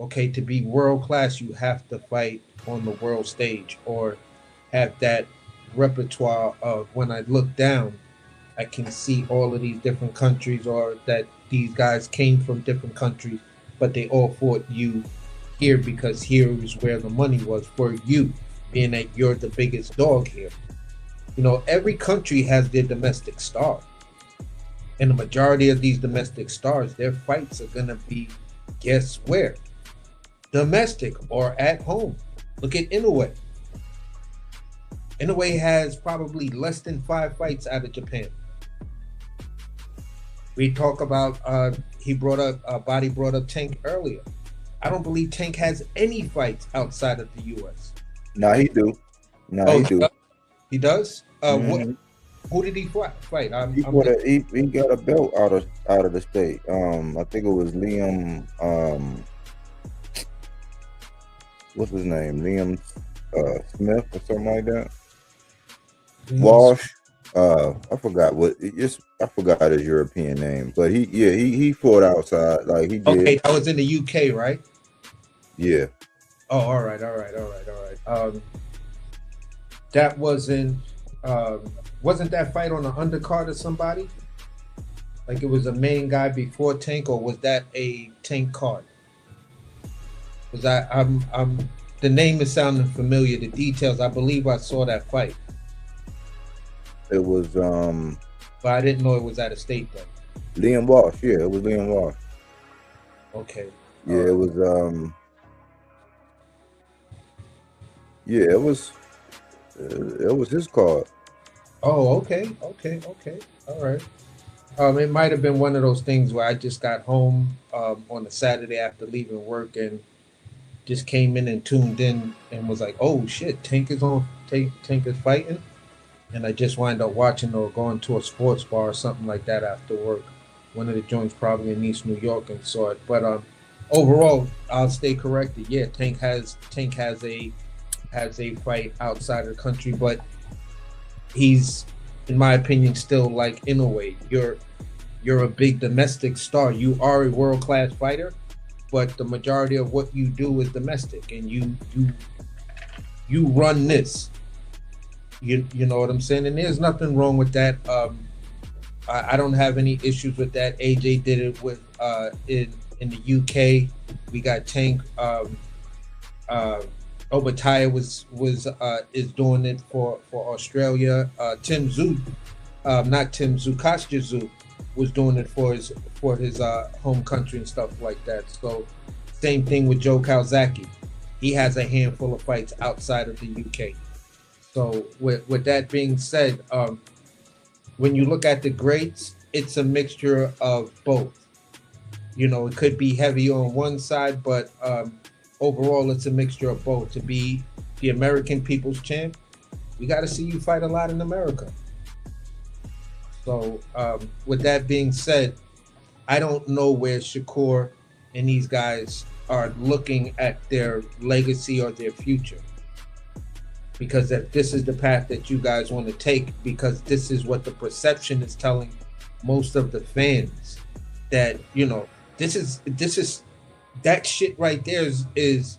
Okay, to be world-class, you have to fight on the world stage or have that repertoire of when I look down, I can see all of these different countries, or that these guys came from different countries, but they all fought you here because here is where the money was for you, being that you're the biggest dog here. Every country has their domestic star. And the majority of these domestic stars, their fights are going to be, guess where? Domestic or at home. Look at Inoue. Inoue has probably less than 5 fights out of Japan. We talk about, Body brought up Tank earlier. I don't believe Tank has any fights outside of the U.S. No, he do. He do. He does? Mm-hmm. Who did he fight? He got a belt out of the state. I think it was Liam. What's his name? Liam Smith or something like that. Walsh. I forgot I forgot his European name, but he fought outside. Like he did. Okay, that was in the UK, right? Yeah. Oh, all right. That wasn't that fight on the undercard of somebody? Like it was a main guy before Tank, or was that a Tank card? Was the name is sounding familiar. The details, I believe I saw that fight. It was but I didn't know it was out of state though. Liam Walsh, yeah, it was Liam Walsh. Okay. Yeah, it was it was his card. Oh, okay. All right. It might have been one of those things where I just got home on a Saturday after leaving work and just came in and tuned in and was like, oh shit, Tank is fighting. And I just wind up watching or going to a sports bar or something like that after work. One of the joints probably in East New York, and saw it. But overall, I'll stay corrected. Yeah, Tank has a fight outside of the country, but he's, in my opinion, still like Inoue. You're a big domestic star. You are a world-class fighter, but the majority of what you do is domestic, and you run this. You know what I'm saying? And there's nothing wrong with that. I don't have any issues with that. AJ did it with in the UK. We got Tank. Obatiah is doing it for Australia. Kostya Tszyu was doing it for his home country and stuff like that. So same thing with Joe Calzaghe. He has a handful of fights outside of the UK. So with that being said, when you look at the greats, it's a mixture of both. It could be heavy on one side, but overall, it's a mixture of both. To be the American people's champ, we got to see you fight a lot in America. So with that being said, I don't know where Shakur and these guys are looking at their legacy or their future. Because if this is the path that you guys want to take, because this is what the perception is telling most of the fans, that, you know, this is that shit right there is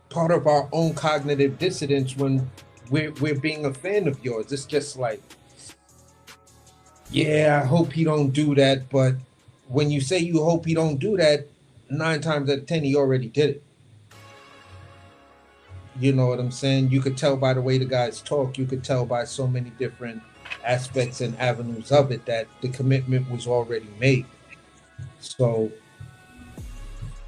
part of our own cognitive dissonance when we're being a fan of yours. It's just like, yeah, I hope he don't do that. But when you say you hope he don't do that, 9 times out of 10 he already did it. You know what I'm saying? You could tell by the way the guys talk. You could tell by so many different aspects and avenues of it that the commitment was already made. So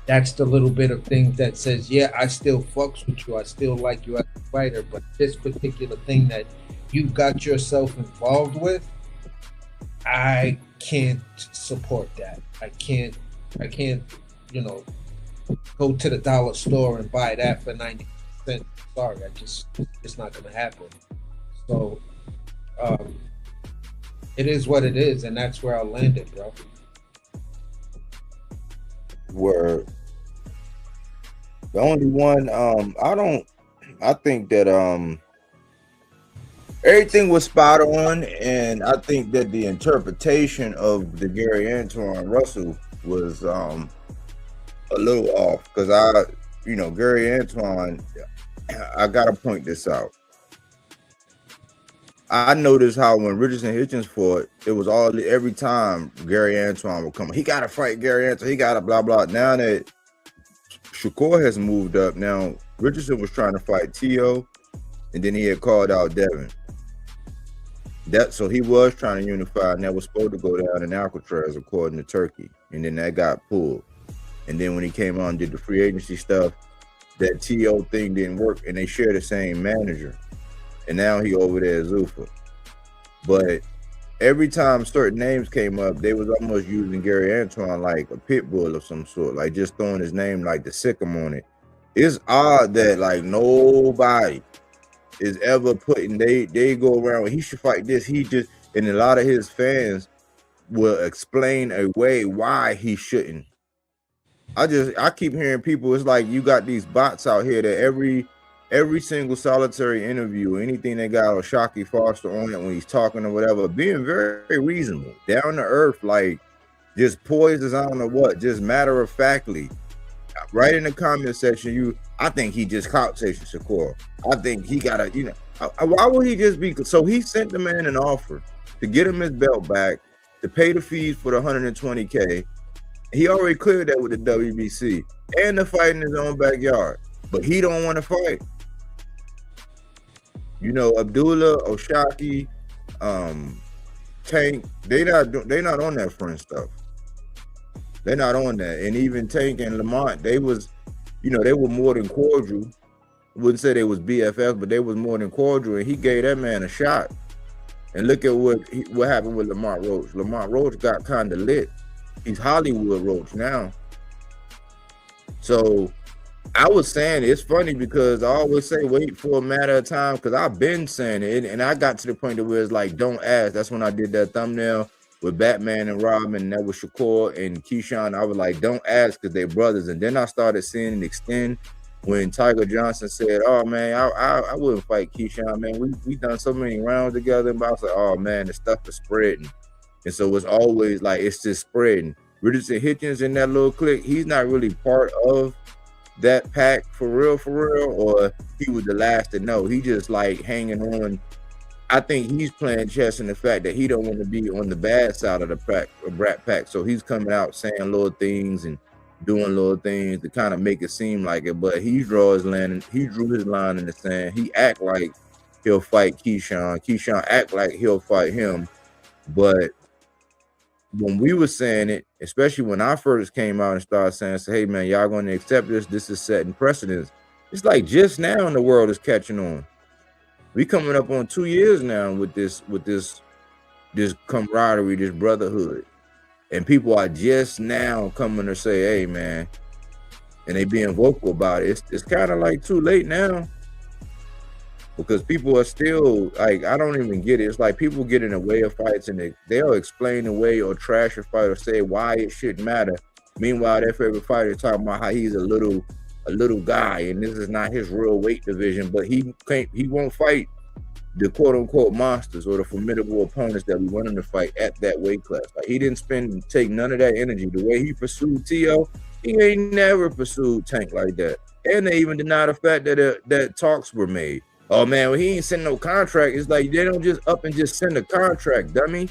that's the little bit of things that says, yeah, I still fucks with you. I still like you as a fighter. But this particular thing that you got yourself involved with, I can't support that. I can't, you know, go to the dollar store and buy that for 90 cents. Sorry, it's not gonna happen. So it is what it is, and that's where I'll land it, bro. Where the only one I think that everything was spot on, and I think that the interpretation of the Gary Antoine Russell was a little off, because Gary Antoine, I gotta point this out. I noticed how when Richardson Hitchens fought, it was every time Gary Antoine would come, he gotta fight Gary Antoine, he gotta blah blah. Now that Shakur has moved up, now Richardson was trying to fight T.O., and then he had called out Devin. So he was trying to unify, and that was supposed to go down in Alcatraz according to Turkey, and then that got pulled. And then when he came on and did the free agency stuff, that T.O. thing didn't work, and they share the same manager. And now he over there at Zuffa. But every time certain names came up, they was almost using Gary Antoine like a pit bull of some sort, like just throwing his name like the Sick'em on it. It's odd that like nobody is ever putting, they go around with, he should fight this, and a lot of his fans will explain away why he shouldn't. I keep hearing people, it's like you got these bots out here that every single solitary interview, anything they got Shockey Foster on it when he's talking or whatever, being very, very reasonable, down to earth, like just poised as I don't know what, just matter of factly. Right in the comment section, I think he just clout chasing Shakur. I think he gotta, why would he just be? So he sent the man an offer to get him his belt back, to pay the fees for the $120K. He already cleared that with the WBC and to fight in his own backyard, but he don't want to fight. Abdullah, O'Shaquie, Tank, they not on that friend stuff. They're not on that. And even Tank and Lamont, they was, they were more than cordial. Wouldn't say they was BFF, but they was more than cordial, and he gave that man a shot. And look at what happened with Lamont Roach. Lamont Roach got kind of lit. He's Hollywood Roach now. So I was saying, it's funny because I always say wait for a matter of time, because I've been saying it, and I got to the point where it's like, don't ask. That's when I did that thumbnail with Batman and Robin, and that was Shakur and Keyshawn. I was like, don't ask, because they're brothers. And then I started seeing it extend when Tiger Johnson said, oh man, I wouldn't fight Keyshawn, man. We done so many rounds together. But I was like, oh man, the stuff is spreading. And so it's always like, it's just spreading. Richardson Hitchens in that little clique, he's not really part of that pack for real, or he was the last to know. He just like hanging on. I think he's playing chess in the fact that he don't want to be on the bad side of the Brat Pack. So he's coming out saying little things and doing little things to kind of make it seem like it. But he drew his line in the sand. He act like he'll fight Keyshawn. Keyshawn act like he'll fight him. But when we were saying it, especially when I first came out and started saying, hey man, y'all going to accept this? This is setting precedence. It's like just now the world is catching on. We coming up on 2 years now with this camaraderie, this brotherhood, and people are just now coming to say, hey man, and they being vocal about it. It's kind of like too late now. because people are still like, I don't even get it. It's like people get in the way of fights and they'll explain away or trash a fight or say why it shouldn't matter. Meanwhile, their favorite fighter is talking about how he's a little guy and this is not his real weight division, but he won't fight the quote unquote monsters or the formidable opponents that we want him to fight at that weight class. Like, he didn't take none of that energy. The way he pursued T.O., he ain't never pursued Tank like that. And they even deny the fact that that talks were made. Oh man, well, he ain't send no contract. It's like they don't just up and just send a contract, dummy.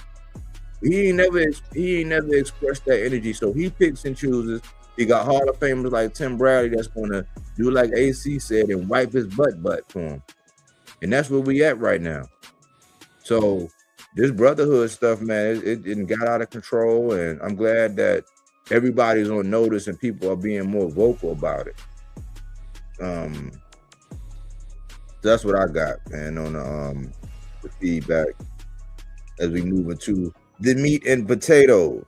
He ain't never expressed that energy. So he picks and chooses. He got Hall of Famers like Tim Bradley that's gonna do like AC said and wipe his butt for him. And that's where we at right now. So this brotherhood stuff, man, it got out of control, and I'm glad that everybody's on notice and people are being more vocal about it. That's what I got, man, on the feedback as we move into the meat and potatoes.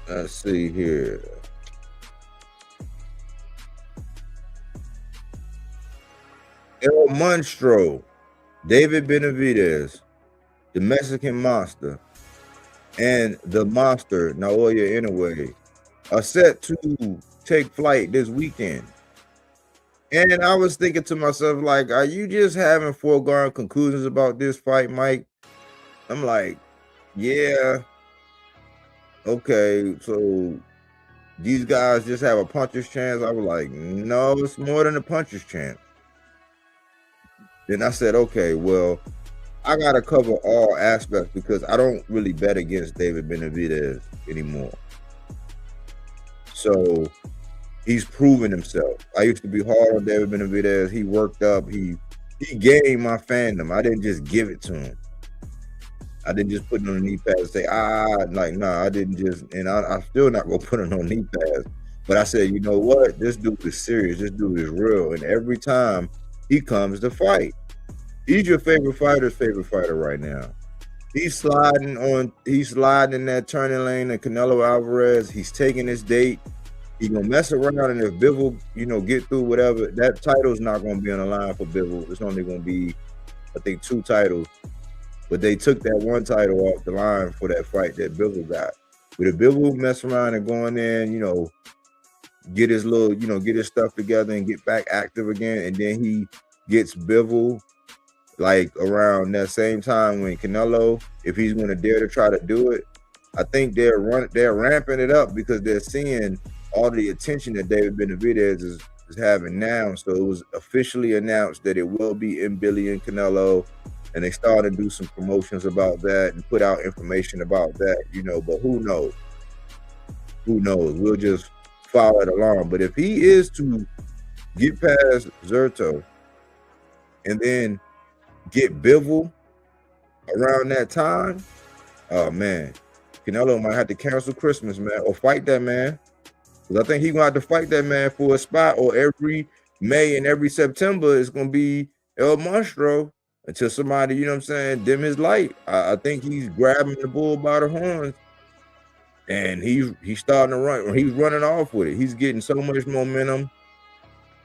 Let's see here. El Monstro, David Benavidez, the Mexican Monster, and the Monster, Naoya Inoue, are set to take flight this weekend. And I was thinking to myself, like, are you just having foregone conclusions about this fight, Mike? I'm like, yeah. Okay, so these guys just have a puncher's chance. I was like, no, it's more than a puncher's chance. Then I said, okay, well, I got to cover all aspects because I don't really bet against David Benavidez anymore. So he's proven himself. I used to be hard on David Benavidez. He worked up. He gained my fandom. I didn't just give it to him. I didn't just put it on the knee pads and say, I didn't just, and I'm still not going to put it on knee pads. But I said, you know what? This dude is serious. This dude is real. And every time he comes to fight, he's your favorite fighter right now. He's sliding in that turning lane and Canelo Alvarez. He's taking his date. He's going to mess around, and if Bivol, get through whatever, that title's not going to be on the line for Bivol. It's only going to be, I think, 2 titles. But they took that 1 title off the line for that fight that Bivol got. But if Bivol mess around and go in there and, get his get his stuff together and get back active again, and then he gets Bivol like around that same time when Canelo, if he's going to dare to try to do it, I think they're ramping it up because they're seeing all the attention that David Benavidez is having now. So it was officially announced that it will be in Billy and Canelo. And they started to do some promotions about that and put out information about that, but who knows? Who knows? We'll just follow it along. But if he is to get past Zerto and then get Bivol around that time, oh, man, Canelo might have to cancel Christmas, man, or fight that man. Because I think he's going to have to fight that man for a spot, or every May and every September is going to be El Monstro. Until somebody, dim his light. I think he's grabbing the bull by the horns, and he's starting to run. Or he's running off with it. He's getting so much momentum.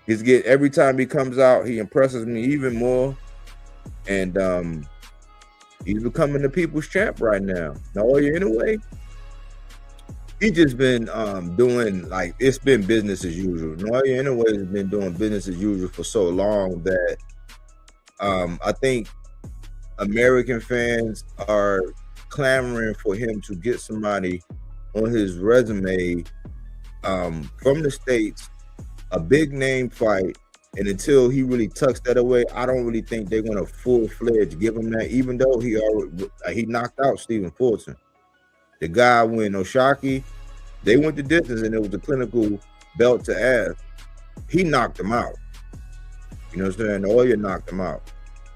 Every time he comes out, he impresses me even more. And he's becoming the people's champ right now. Naoya Inoue, he just been doing, like, it's been business as usual. Naoya Inoue has been doing business as usual for so long that I think American fans are clamoring for him to get somebody on his resume from the States, a big name fight. And until he really tucks that away, I don't really think they're going to full-fledged give him that, even though he knocked out Stephen Fulton. The guy when Oshaki, they went the distance and it was a clinical belt to ass. He knocked him out. You know what I'm saying? Naoya knocked him out.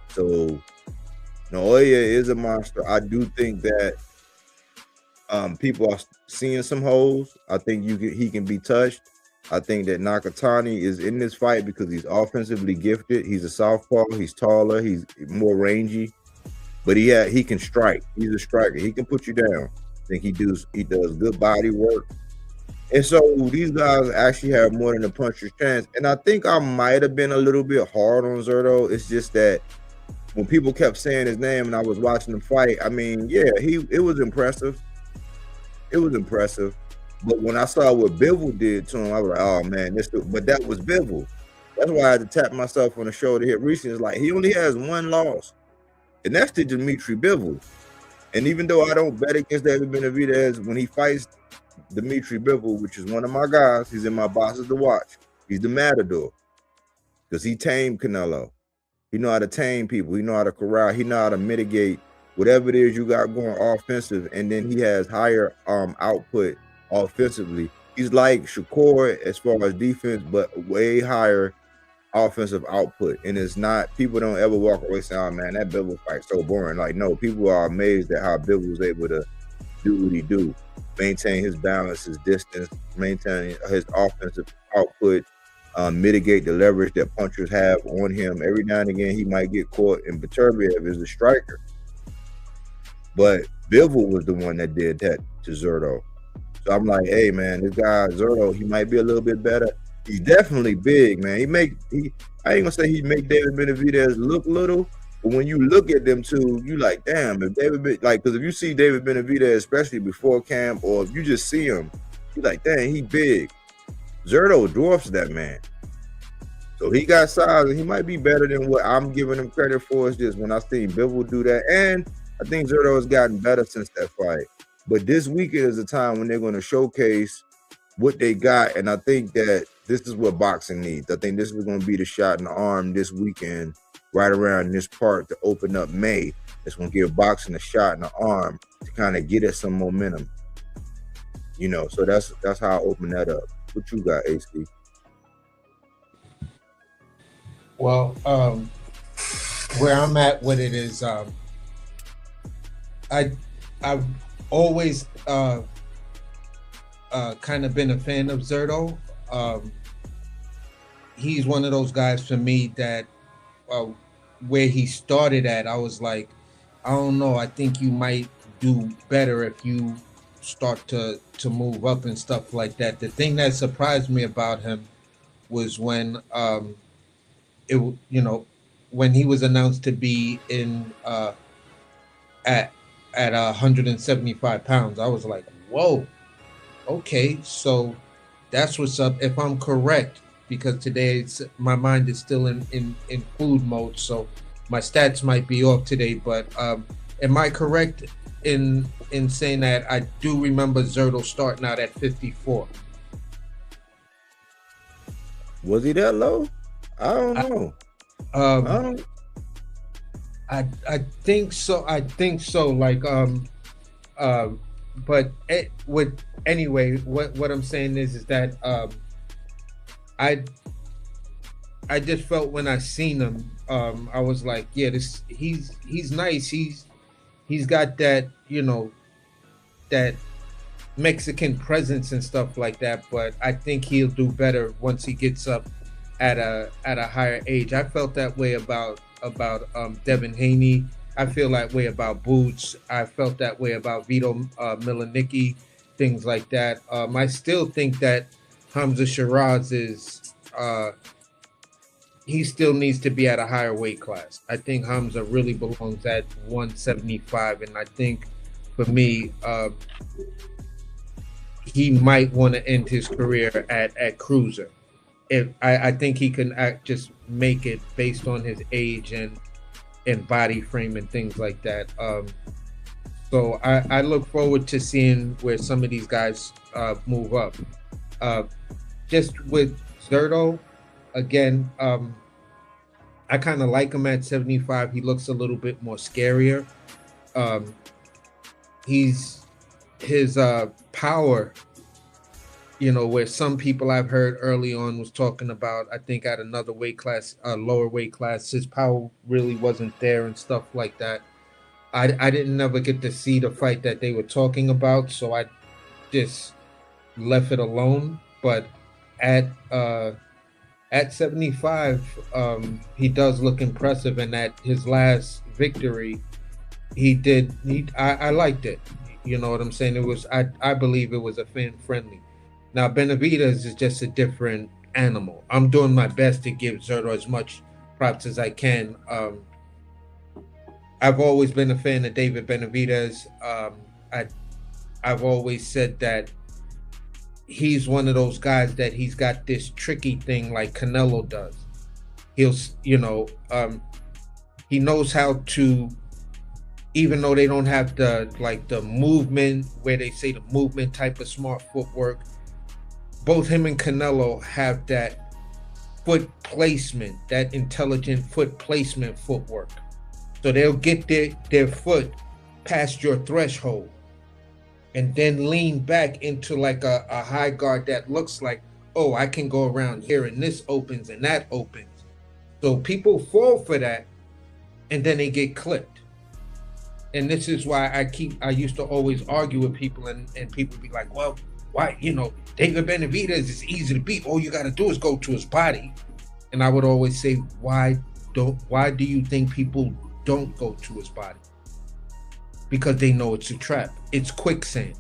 So Naoya is a monster. I do think that people are seeing some holes. I think he can be touched. I think that Nakatani is in this fight because he's offensively gifted. He's a southpaw. He's taller. He's more rangy. But he can strike. He's a striker. He can put you down. I think he does good body work. And so these guys actually have more than a puncher's chance. And I think I might have been a little bit hard on Zerto. It's just that when people kept saying his name and I was watching the fight, I mean, yeah, it was impressive. It was impressive. But when I saw what Bivol did to him, I was like, oh man, but that was Bivol. That's why I had to tap myself on the shoulder here recently. It's like he only has one loss, and that's to Dimitri Bivol. And even though I don't bet against David Benavidez, when he fights Dimitri Bivol, which is one of my guys, he's in my boxes to watch. He's the matador because he tamed Canelo. He know how to tame people. He know how to corral. He know how to mitigate whatever it is you got going offensive, and then he has higher output offensively. He's like Shakur as far as defense, but way higher offensive output. And it's not, people don't ever walk away saying, oh man, that Bivol fight so boring. Like, no, people are amazed at how Bivol was able to do what he do, maintain his balance, his distance, maintain his offensive output, mitigate the leverage that punchers have on him. Every now and again, he might get caught, and Beterbiev is a striker. But Bivol was the one that did that to Zerto. So I'm like, hey man, this guy Zerto, he might be a little bit better. He's definitely big, man. I ain't gonna say he make David Benavidez look little, but when you look at them two, you like, damn, if because if you see David Benavidez, especially before camp, or if you just see him, you like, dang, he big. Zerto dwarfs that man. So he got size, and he might be better than what I'm giving him credit for. It's just when I seen Bivol do that, and I think Zerto has gotten better since that fight. But this weekend is a time when they're going to showcase what they got, and I think that this is what boxing needs. I think this is going to be the shot in the arm this weekend, right around this part to open up May. It's going to give boxing a shot in the arm to kind of get us some momentum. You know, so that's how I open that up. What you got, AC? Well, where I'm at with it is, I've always kind of been a fan of Zerto. He's one of those guys for me that where he started at, I was like, I don't know, I think you might do better if you start to move up and stuff like that. The thing that surprised me about him was when when he was announced to be in at 175 pounds, I was like, whoa, okay, so that's what's up. If I'm correct, because today my mind is still in food mode, so my stats might be off today, but am I correct in saying that I do remember Zerto starting out at 54? Was he that low? I don't know. I think so. Like, but anyway, what I'm saying is that I just felt when I seen him, I was like, yeah, he's nice. He's got that, that Mexican presence and stuff like that. But I think he'll do better once he gets up at a higher age. I felt that way about Devin Haney. I feel that way about Boots. I felt that way about Vito Milanicki, things like that. I still think that Hamza Shiraz is he still needs to be at a higher weight class. I think Hamza really belongs at 175, and I think for me, he might want to end his career at cruiser. If I think he can just make it based on his age and body frame and things like that. So I look forward to seeing where some of these guys move up. Just with Zerto, again, I kind of like him at 75. He looks a little bit more scarier. His power, where some people I've heard early on was talking about, I think at another weight class, lower weight class, his power really wasn't there and stuff like that. I didn't never get to see the fight that they were talking about, so I just left it alone. But at 75, he does look impressive, and at his last victory, I liked it. You know what I'm saying? It was, I believe it was a fan friendly. Now Benavidez is just a different animal. I'm doing my best to give Zerto as much props as I can. I've always been a fan of David Benavidez. I've always said that he's one of those guys that he's got this tricky thing like Canelo does. He'll, he knows how to, even though they don't have the movement where they say the movement type of smart footwork, both him and Canelo have that foot placement, that intelligent foot placement footwork. So they'll get their foot past your threshold and then lean back into like a high guard that looks like, oh, I can go around here and this opens and that opens. So people fall for that and then they get clipped. And this is why I used to always argue with people and people be like, well, why, David Benavidez is easy to beat. All you got to do is go to his body. And I would always say, why do you think people don't go to his body? Because they know it's a trap. It's quicksand.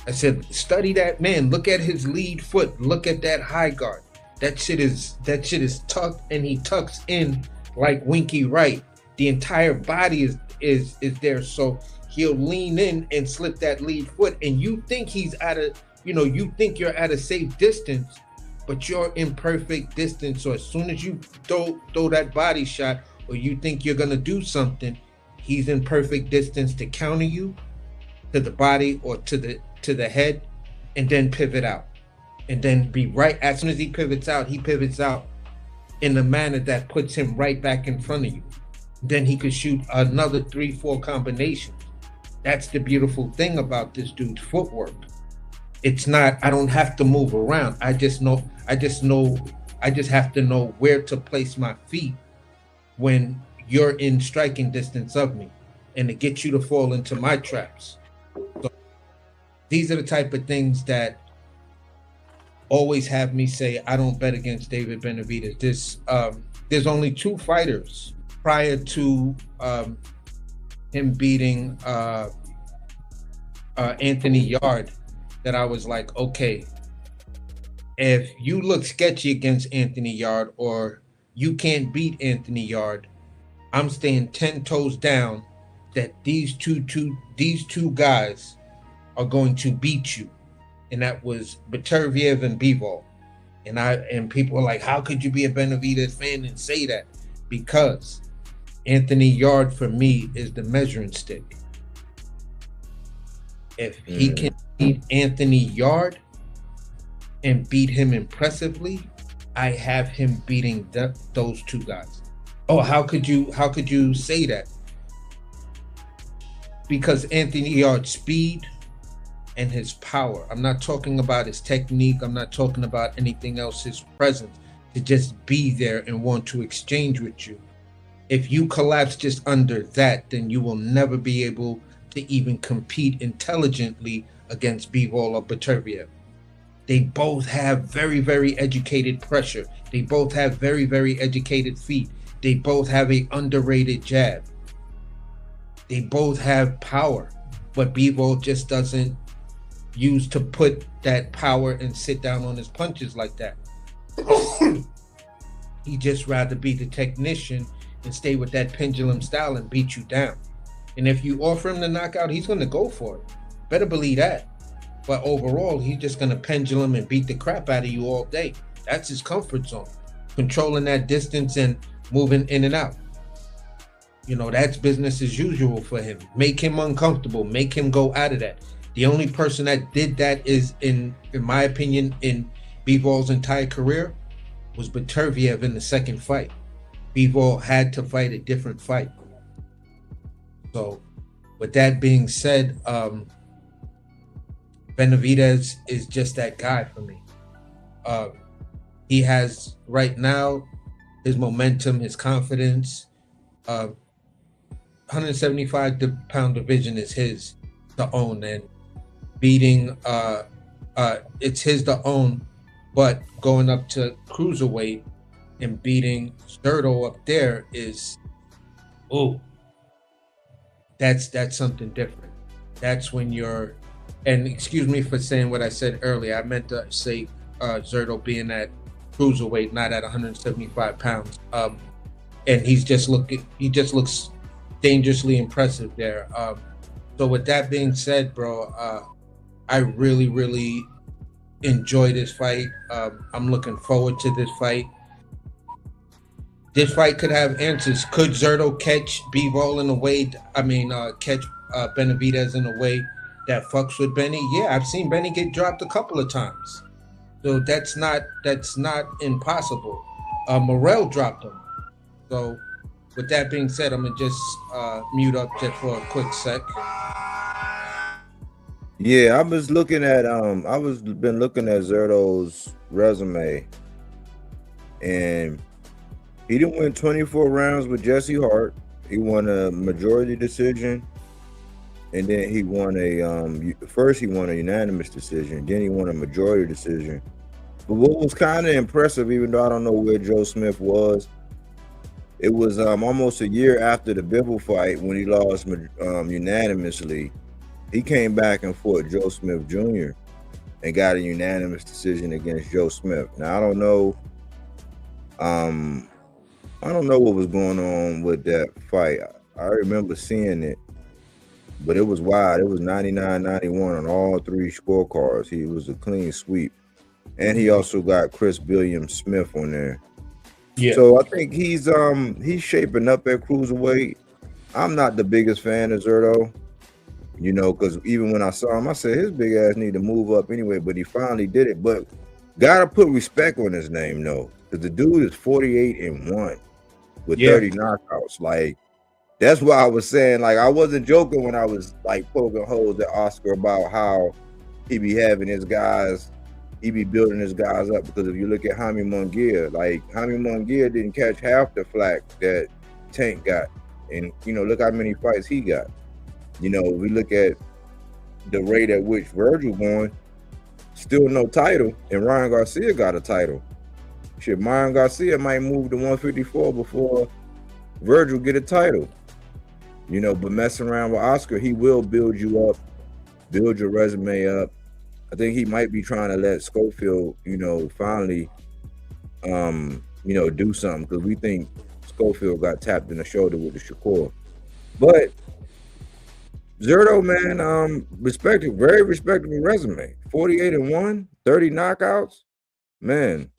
I said, study that man. Look at his lead foot. Look at that high guard. That shit is tucked, and he tucks in like Winky Wright. The entire body is there. So he'll lean in and slip that lead foot, and you think he's you think you're at a safe distance, but you're in perfect distance. So as soon as you throw that body shot, or you think you're gonna do something, he's in perfect distance to counter you to the body or to the head, and then pivot out, and then be right as soon as he pivots out in a manner that puts him right back in front of you. Then he could shoot another 3-4 combinations. That's the beautiful thing about this dude's footwork. It's not, I don't have to move around. I just have to know where to place my feet when you're in striking distance of me, and to get you to fall into my traps. So these are the type of things that always have me say I don't bet against David Benavidez. There's only 2 fighters prior to him beating Anthony Yard that I was like, okay, if you look sketchy against Anthony Yard or you can't beat Anthony Yard, I'm staying 10 toes down that these two guys are going to beat you. And that was Beterbiev and Bivol. And people are like, how could you be a Benavidez fan and say that? Because Anthony Yard for me is the measuring stick. If he can beat Anthony Yard and beat him impressively, I have him beating those 2 guys. Oh, how could you say that? Because Anthony Yard's speed and his power. I'm not talking about his technique. I'm not talking about anything else. His presence, to just be there and want to exchange with you. If you collapse just under that, then you will never be able to even compete intelligently against Bivol or Beterbiev. They both have very, very educated pressure. They both have very, very educated feet. They both have an underrated jab. They both have power, but Bivol just doesn't use to put that power and sit down on his punches like that. He just rather be the technician and stay with that pendulum style and beat you down. And if you offer him the knockout, he's going to go for it. Better believe that. But overall, he's just going to pendulum and beat the crap out of you all day. That's his comfort zone. Controlling that distance and moving in and out. That's business as usual for him. Make him uncomfortable. Make him go out of that. The only person that did that is, in my opinion, in Bivol's entire career, was Beterbiev in the second fight. Bivol had to fight a different fight. So, with that being said, Benavidez is just that guy for me. He has, right now, his momentum, his confidence. 175-pound division is his to own, and beating it's his to own, but going up to cruiserweight and beating Zerto up there is, that's something different. That's when you're and excuse me for saying what I said earlier. I meant to say Zerto being at cruiserweight, not at 175 pounds. And he just looks dangerously impressive there. So with that being said, bro, I really, really enjoy this fight. I'm looking forward to this fight. This fight could have answers. Could Zerto catch B-Roll in a way? Catch Benavidez in a way that fucks with Benny? Yeah, I've seen Benny get dropped a couple of times, so that's not impossible. Morrell dropped him. So, with that being said, I'm gonna just mute up just for a quick sec. Yeah, I was looking at been looking at Zerto's resume, and he didn't win 24 rounds with Jesse Hart. He won a majority decision, and then he won first he won a unanimous decision, then he won a majority decision. But what was kind of impressive, even though I don't know where Joe Smith was, it was almost a year after the Bivol fight when he lost unanimously. He came back and fought Joe Smith Jr. and got a unanimous decision against Joe Smith. Now I don't know what was going on with that fight. I remember seeing it, but it was wild. It was 99-91 on all three scorecards. He was a clean sweep. And he also got Chris Billiam Smith on there. Yeah. So I think he's shaping up at cruiserweight. I'm not the biggest fan of Zerto, because even when I saw him, I said his big ass need to move up anyway, but he finally did it. But gotta put respect on his name, though, because the dude is 48-1 with 30 knockouts. Like, that's why I was saying, like, I wasn't joking when I was like poking holes at Oscar about how he be having his guys, he be building his guys up, because if you look at Jaime Munguia, like Jaime Munguia didn't catch half the flack that Tank got, and look how many fights he got. We look at the rate at which Virgil won, still no title, and Ryan Garcia got a title. Shit, Ryan Garcia might move to 154 before Virgil get a title. But messing around with Oscar, he will build you up, build your resume up. I think he might be trying to let Schofield, finally, do something, because we think Schofield got tapped in the shoulder with the Shakur. But Zerto, man, very respectable resume. 48-1, 30 knockouts. Man,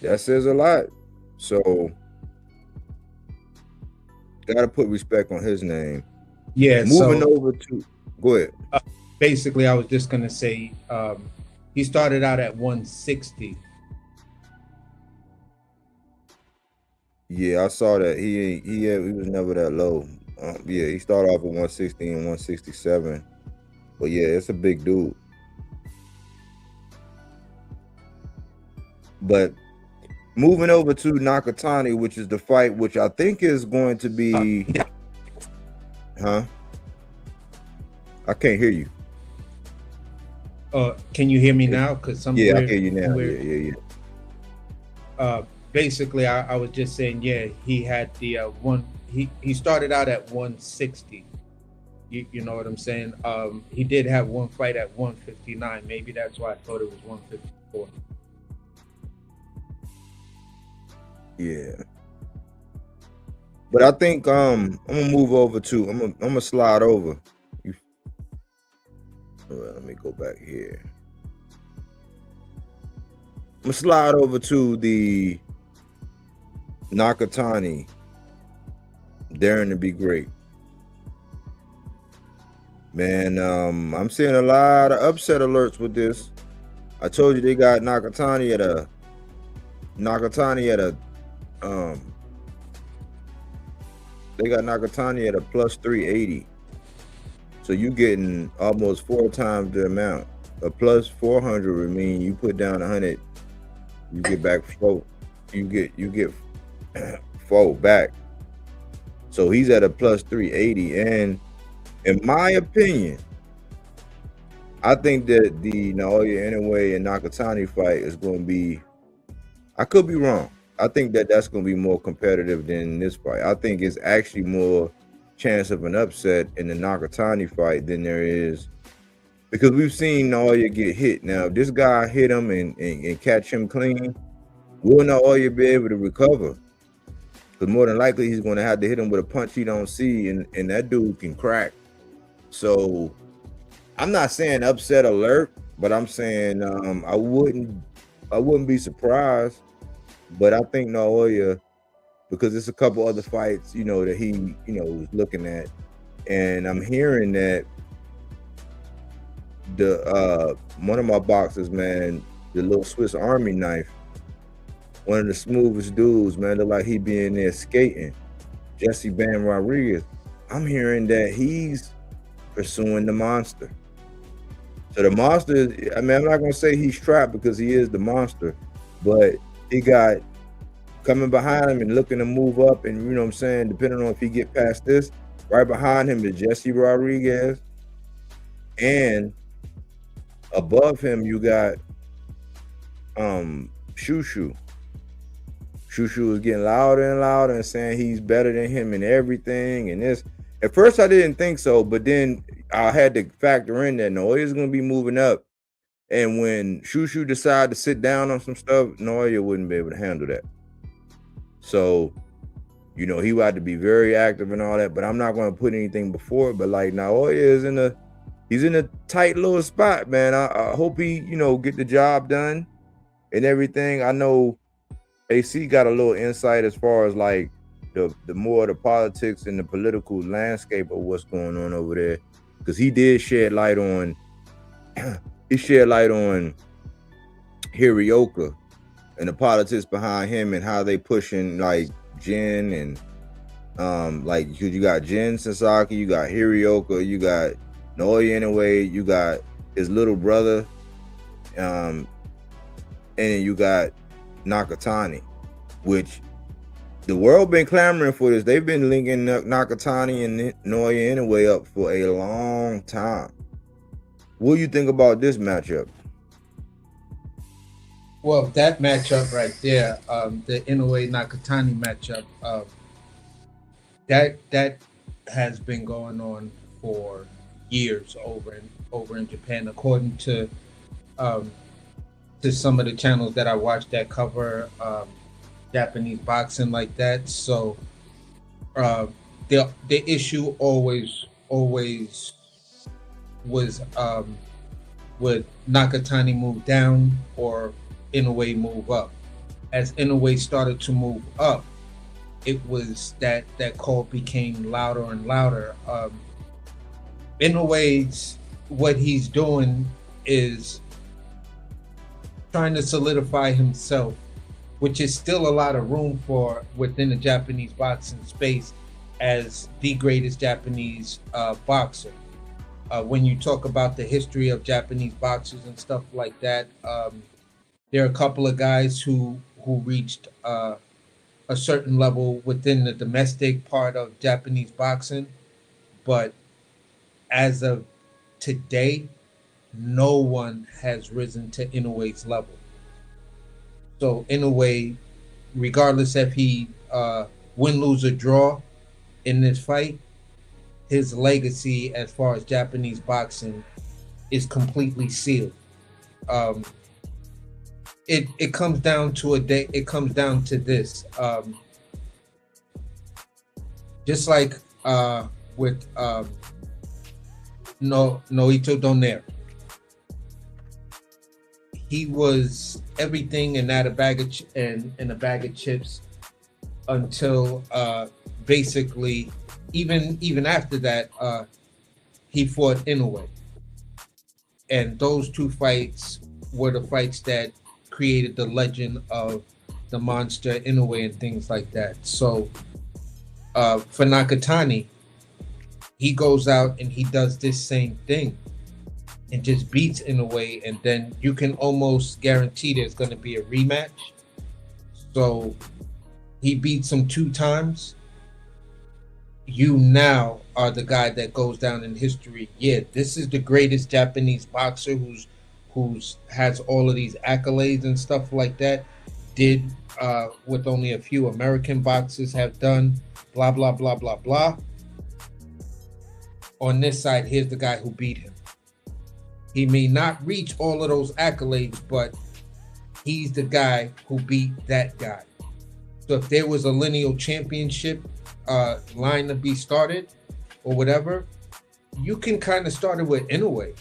that says a lot. So, gotta put respect on his name. Yeah. Moving over to, go ahead. Basically, I was just gonna say, he started out at 160. Yeah, I saw that. He was never that low. He started off at 160 and 167. But yeah, it's a big dude. But moving over to Nakatani, which is the fight which I think is going to be I can't hear you. Can you hear me now? Because I hear you now. Yeah. Basically, I was just saying, he had the he started out at 160. You know what I'm saying? He did have one fight at 159. Maybe that's why I thought it was 154. Yeah. But I think I'm gonna move over to I'm gonna slide over. Let me go back here. I'm gonna slide over to the Nakatani, daring to be great. Man, I'm seeing a lot of upset alerts with this. I told you they got Nakatani at a plus 380. So you getting almost 4 times the amount. A plus 400 would mean you put down 100, you get back 4. You get 4 back. So he's at a plus 380, and in my opinion, I think that the Naoya Inoue and Nakatani fight is going to be, I could be wrong, I think that that's going to be more competitive than this fight. I think it's actually more chance of an upset in the Nakatani fight than there is because we've seen Naoya get hit. Now, if this guy hit him and catch him clean, will Naoya be able to recover? Because more than likely, he's going to have to hit him with a punch he don't see, and that dude can crack. So, I'm not saying upset alert, but I'm saying I wouldn't be surprised. But I think Naoya, because there's a couple other fights, that he, was looking at, and I'm hearing that the one of my boxers, man, the little Swiss Army knife, one of the smoothest dudes, man, look like he be in there skating, Jesse Bam Rodriguez. I'm hearing that he's pursuing the monster. So the monster, I mean, I'm not gonna say he's trapped because he is the monster, but he got coming behind him and looking to move up, and you know what I'm saying, depending on if he get past this, right behind him is Jesse Rodriguez, and above him you got Shushu. Shushu is getting louder and louder and saying he's better than him in everything. And this, at first I didn't think so, but then I had to factor in that Naoya is going to be moving up. And when Shushu decided to sit down on some stuff, Naoya wouldn't be able to handle that. So, he would have to be very active and all that, but I'm not going to put anything before it. But like Naoya is he's in a tight little spot, man. I hope he, get the job done and everything. I know AC got a little insight as far as like the more of the politics and the political landscape of what's going on over there, because he did shed light on Hirioka and the politics behind him and how they pushing like Jin and like you got Jin Sasaki, you got Hirioka, you got Naoya Inoue, you got his little brother, and then you got Nakatani, which the world been clamoring for this. They've been linking Nakatani and Naoya Inoue up for a long time. What do you think about this matchup? Well, that matchup right there, the Inoue Nakatani matchup, that has been going on for years over in Japan, according to some of the channels that I watch that cover Japanese boxing like that. So the issue always was would Nakatani move down or Inoue move up. As Inoue started to move up, it was that call became louder and louder. Inoue's, what he's doing is trying to solidify himself, which is still a lot of room for within the Japanese boxing space, as the greatest Japanese boxer. When you talk about the history of Japanese boxers and stuff like that, there are a couple of guys who reached a certain level within the domestic part of Japanese boxing, but as of today, no one has risen to Inoue's level. So Inoue, regardless if he win, lose, or draw in this fight, his legacy as far as Japanese boxing is completely sealed. It comes down to this. Just like with Noito Donaire. He was everything and not a bag of a bag of chips until basically even after that he fought Inoue, and those two fights were the fights that created the legend of the monster Inoue and things like that. So for Nakatani, he goes out and he does this same thing and just beats Inoue, and then you can almost guarantee there's going to be a rematch. So he beats him 2 times. You now are the guy that goes down in history. Yeah, this is the greatest Japanese boxer who's has all of these accolades and stuff like that. Did what only a few American boxers have done. Blah blah blah blah blah. On this side, here's the guy who beat him. He may not reach all of those accolades, but he's the guy who beat that guy. So if there was a lineal championship line to be started or whatever, you can kind of start it with Inoue,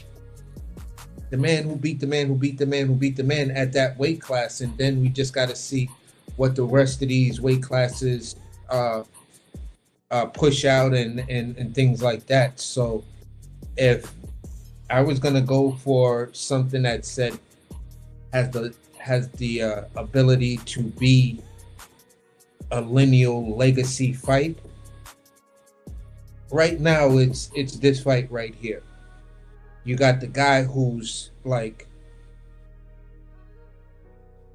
the man who beat the man who beat the man who beat the man at that weight class, and then we just got to see what the rest of these weight classes push out and things like that. So if I was gonna go for something that said has the ability to be a lineal legacy fight, right now it's this fight right here. You got the guy who's like,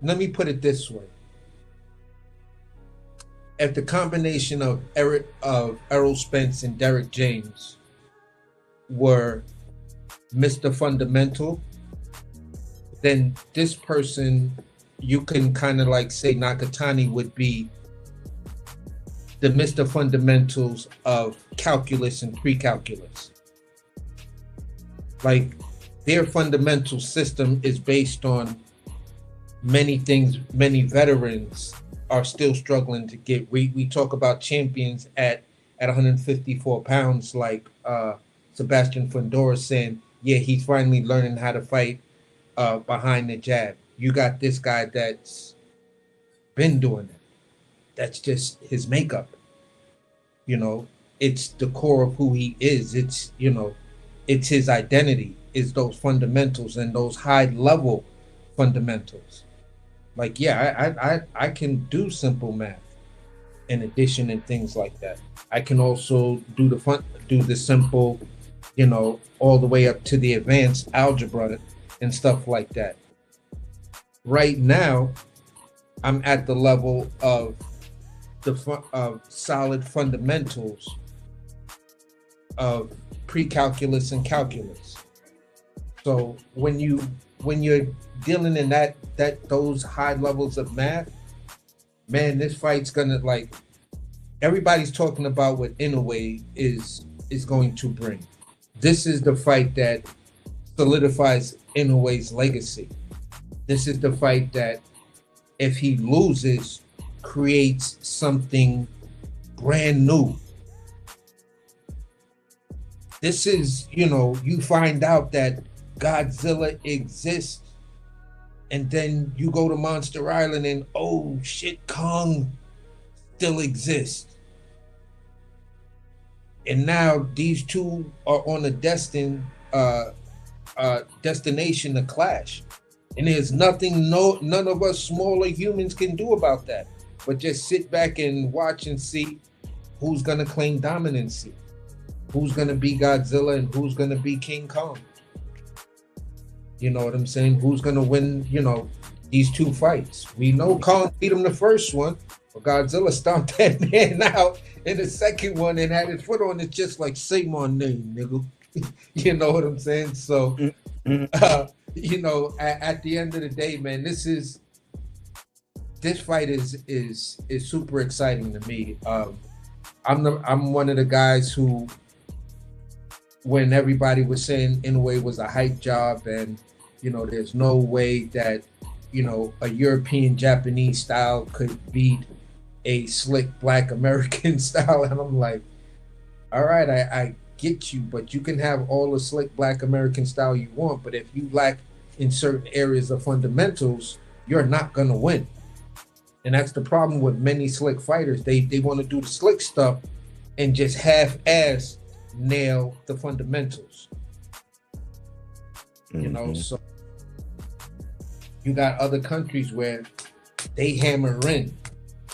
let me put it this way. If the combination of Errol Spence and Derek James were Mr. Fundamental, then this person, you can kind of like say Nakatani would be the Mr. Fundamentals of calculus and pre-calculus. Like, their fundamental system is based on many things. Many veterans are still struggling to get. We talk about champions at 154 pounds, like Sebastian Fundora saying, yeah, he's finally learning how to fight behind the jab. You got this guy that's been doing it. That's just his makeup. You know, it's the core of who he is. It's, you know, it's his identity, is those fundamentals and those high level fundamentals. Like, yeah, I can do simple math and addition and things like that. I can also do the simple, you know, all the way up to the advanced algebra and stuff like that. Right now, I'm at the level of the solid fundamentals of pre-calculus and calculus. So when you're dealing in those high levels of math, man, this fight's gonna, like, everybody's talking about what Inoue is going to bring. This is the fight that solidifies Inoue's legacy. This is the fight that, if he loses, creates something brand new. This is, you know, you find out that Godzilla exists, and then you go to Monster Island and, oh shit, Kong still exists. And now these two are on a destination to clash. And there's nothing none of us smaller humans can do about that, but just sit back and watch and see who's gonna claim dominancy, who's gonna be Godzilla and who's gonna be King Kong. You know what I'm saying? Who's gonna win, you know, these two fights? We know Kong beat him the first one, but Godzilla stomped that man out in the second one and had his foot on it, just like, say my name, nigga. You know what I'm saying? So, you know, at the end of the day, man, this fight is super exciting to me. I'm one of the guys who, when everybody was saying Inoue was a hype job and, you know, there's no way that, you know, a European Japanese style could beat a slick Black American style, and I'm like, all right, I get you, but you can have all the slick Black American style you want, but if you lack in certain areas of fundamentals, you're not gonna win. And that's the problem with many slick fighters. They want to do the slick stuff and just half-ass nail the fundamentals. You know, so you got other countries where they hammer in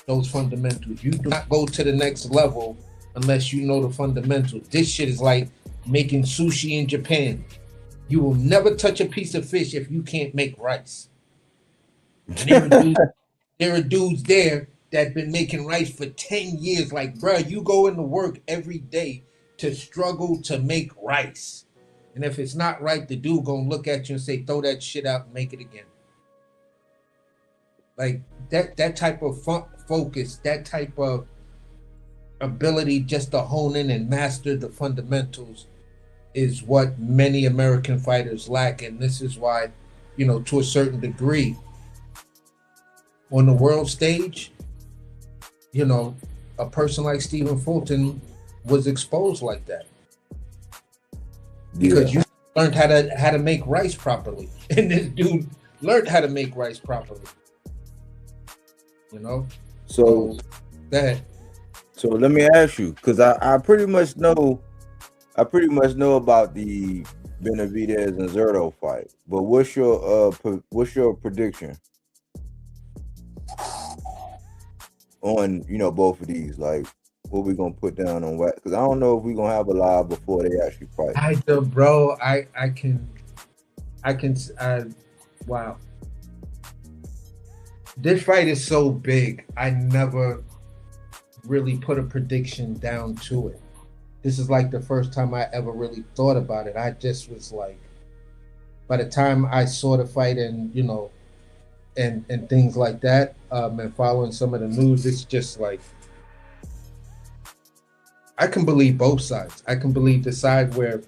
those fundamentals. You do not go to the next level unless you know the fundamentals. This shit is like making sushi in Japan. You will never touch a piece of fish if you can't make rice. And there are dudes there that been making rice for 10 years. Like, bro, you go into work every day to struggle to make rice. And if it's not right, the dude gonna look at you and say, throw that shit out and make it again. Like, that type of focus, that type of ability just to hone in and master the fundamentals is what many American fighters lack, and this is why, to a certain degree, on the world stage, a person like Stephen Fulton was exposed like that because you learned how to make rice properly, and this dude learned how to make rice properly. So go ahead. So let me ask you, because I pretty much know about the Benavidez and Zerto fight, but what's your prediction on both of these? Like, what we gonna put down on what? Because I don't know if we gonna have a live before they actually fight. Wow. This fight is so big. I never really put a prediction down to it. This is like the first time I ever really thought about it. I just was like, by the time I saw the fight and and things like that, and following some of the news, it's just like I can believe both sides. I can believe the side where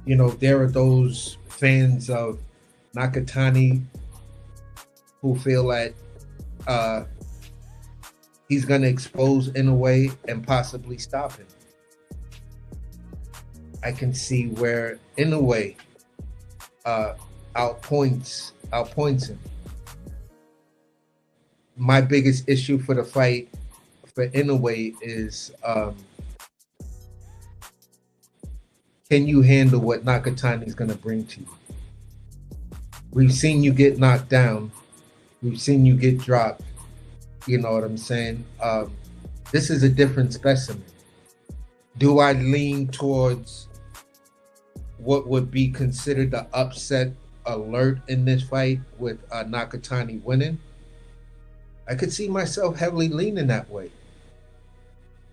there are those fans of Nakatani who feel like he's going to expose Inoue and possibly stop him. I can see where Inoue outpoints him. My biggest issue for the fight for Inoue is can you handle what Nakatani is going to bring to you? We've seen you get knocked down. We've seen you get dropped. You know what I'm saying? This is a different specimen. Do I lean towards what would be considered the upset alert in this fight with Nakatani winning? I could see myself heavily leaning that way.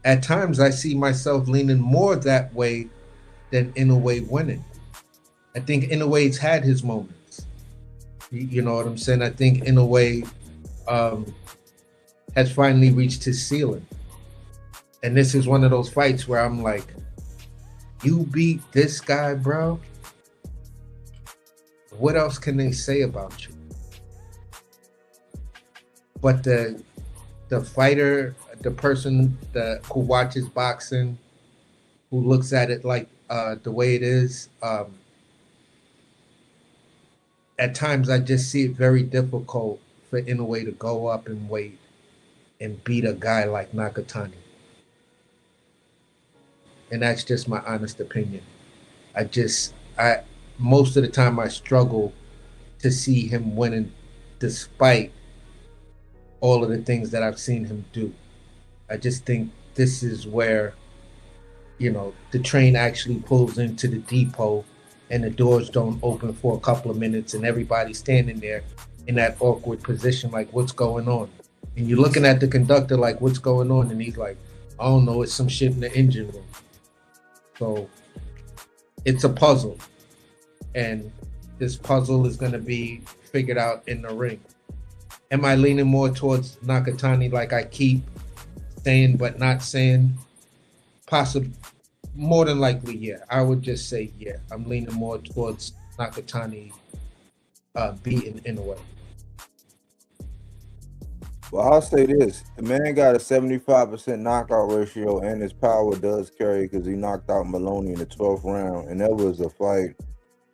At times, I see myself leaning more that way than Inoue winning. I think Inoue's had his moments. You know what I'm saying? I think Inoue has finally reached his ceiling. And this is one of those fights where I'm like, you beat this guy, bro? What else can they say about you? But the fighter, the person who watches boxing, who looks at it like the way it is, at times I just see it very difficult for Inoue to go up in weight and beat a guy like Nakatani. And that's just my honest opinion. Most of the time I struggle to see him winning despite all of the things that I've seen him do. I just think this is where, the train actually pulls into the depot and the doors don't open for a couple of minutes and everybody's standing there in that awkward position like, what's going on? And you're looking at the conductor like, what's going on? And he's like, I don't know, it's some shit in the engine room. So it's a puzzle. And this puzzle is going to be figured out in the ring. Am I leaning more towards Nakatani like I keep saying but not saying? Possibly. More than likely, yeah. I would just say, yeah. I'm leaning more towards Nakatani beating Inoue. Well, I'll say this. The man got a 75% knockout ratio, and his power does carry because he knocked out Maloney in the 12th round. And that was a fight.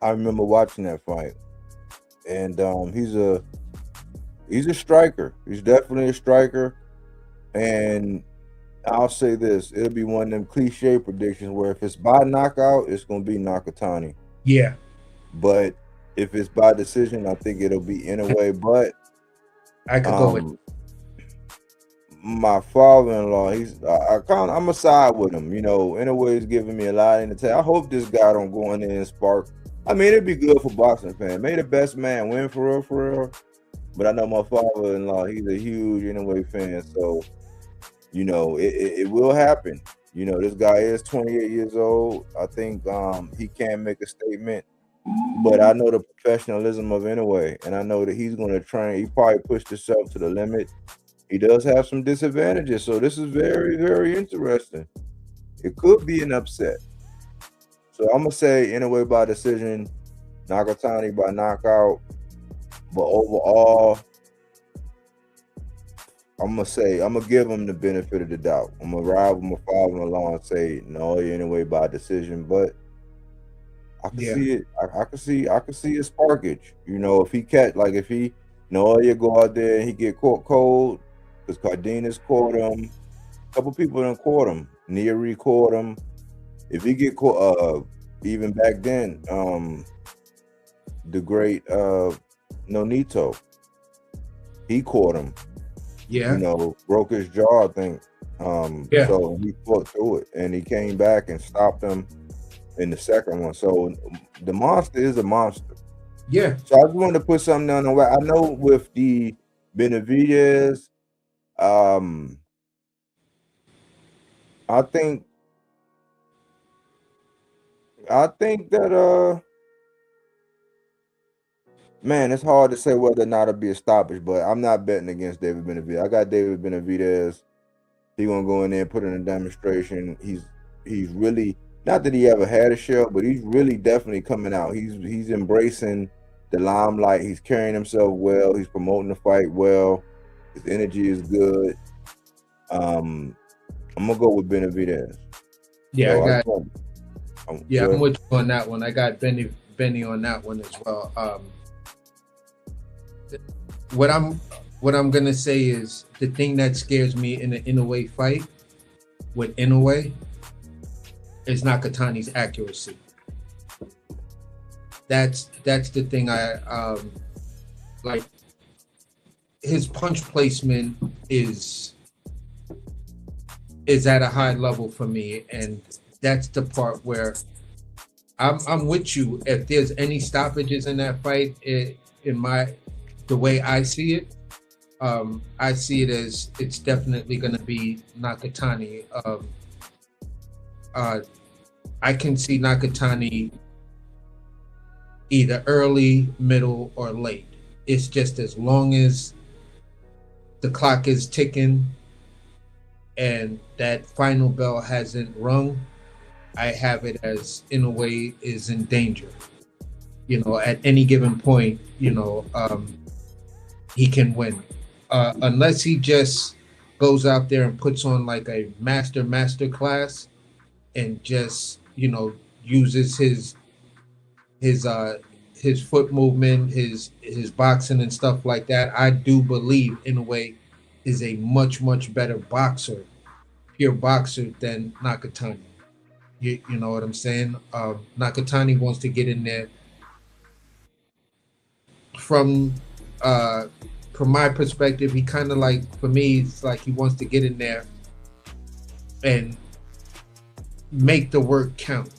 I remember watching that fight. And he's a striker. He's definitely a striker. And I'll say this. It'll be one of them cliche predictions where if it's by knockout, it's going to be Nakatani. Yeah. But if it's by decision, I think it'll be Inoue. But I could go with my father-in-law. I'm a side with him. Inoue is giving me a lot in the tail. I hope this guy don't go in there and spark. I mean, it'd be good for boxing fans. May the best man win for real. But I know my father-in-law, he's a huge Inoue fan. So, it will happen. This guy is 28 years old. I think he can make a statement. But I know the professionalism of Inoue, and I know that he's going to train. He probably pushed himself to the limit. He does have some disadvantages, so this is very, very interesting. It could be an upset. So I'm gonna say Inoue by decision, Nakatani by knockout. But overall, I'm gonna give him the benefit of the doubt. I'm gonna ride with him, follow him along, and say no, Inoue by decision. But I can see it. I can see his sparkage. You know, if he Noya go out there and he get caught cold, because Cardenas caught him. A couple people done caught him. Neary caught him. If he get caught, even back then, the great Nonito, he caught him. Yeah. You know, broke his jaw, I think. Yeah. So he fought through it, and he came back and stopped him in the second one. So the monster is a monster. Yeah. So I just wanted to put something on the way. I know with the Benavidez, I think that man, it's hard to say whether or not it'll be a stoppage, but I'm not betting against David Benavidez. I got David Benavidez. He gonna go in there and put in a demonstration. He's really, not that he ever had a show, but he's really definitely coming out. He's embracing the limelight. He's carrying himself well. He's promoting the fight well. His energy is good. I'm gonna go with Benavidez. Yeah, So I'm with you on that one. I got Benny on that one as well. What I'm gonna say is the thing that scares me in an Inoue fight with Inoue is Nakatani's accuracy. That's the thing I like. His punch placement is at a high level for me, and that's the part where I'm with you. If there's any stoppages in that fight, the way I see it as it's definitely going to be Nakatani. I can see Nakatani either early, middle, or late. It's just as long as the clock is ticking and that final bell hasn't rung, I have it as Inoue is in danger. You know, at any given point, he can win. Unless he just goes out there and puts on like a master class and just, uses his foot movement, his boxing and stuff like that. I do believe Inoue is a much, much better pure boxer than Nakatani. You know what I'm saying? Nakatani wants to get in there. From my perspective, he kind of for me, it's like he wants to get in there and make the work count.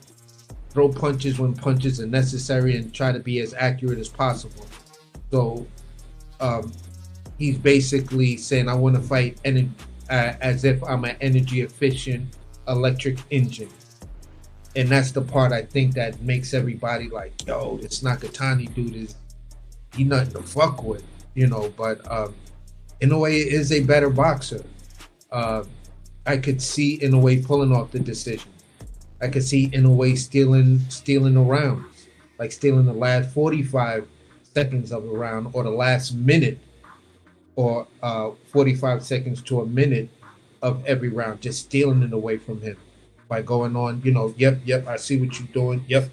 Throw punches when punches are necessary and try to be as accurate as possible. So he's basically saying, I want to fight as if I'm an energy efficient electric engine. And that's the part I think that makes everybody like, yo, this Nakatani dude he nothing to fuck with, but Inoue is a better boxer. I could see Inoue pulling off the decision. I could see Inoue stealing the rounds, like stealing the last 45 seconds of a round or the last minute or 45 seconds to a minute of every round, just stealing it away from him by going on, yep, I see what you're doing. Yep.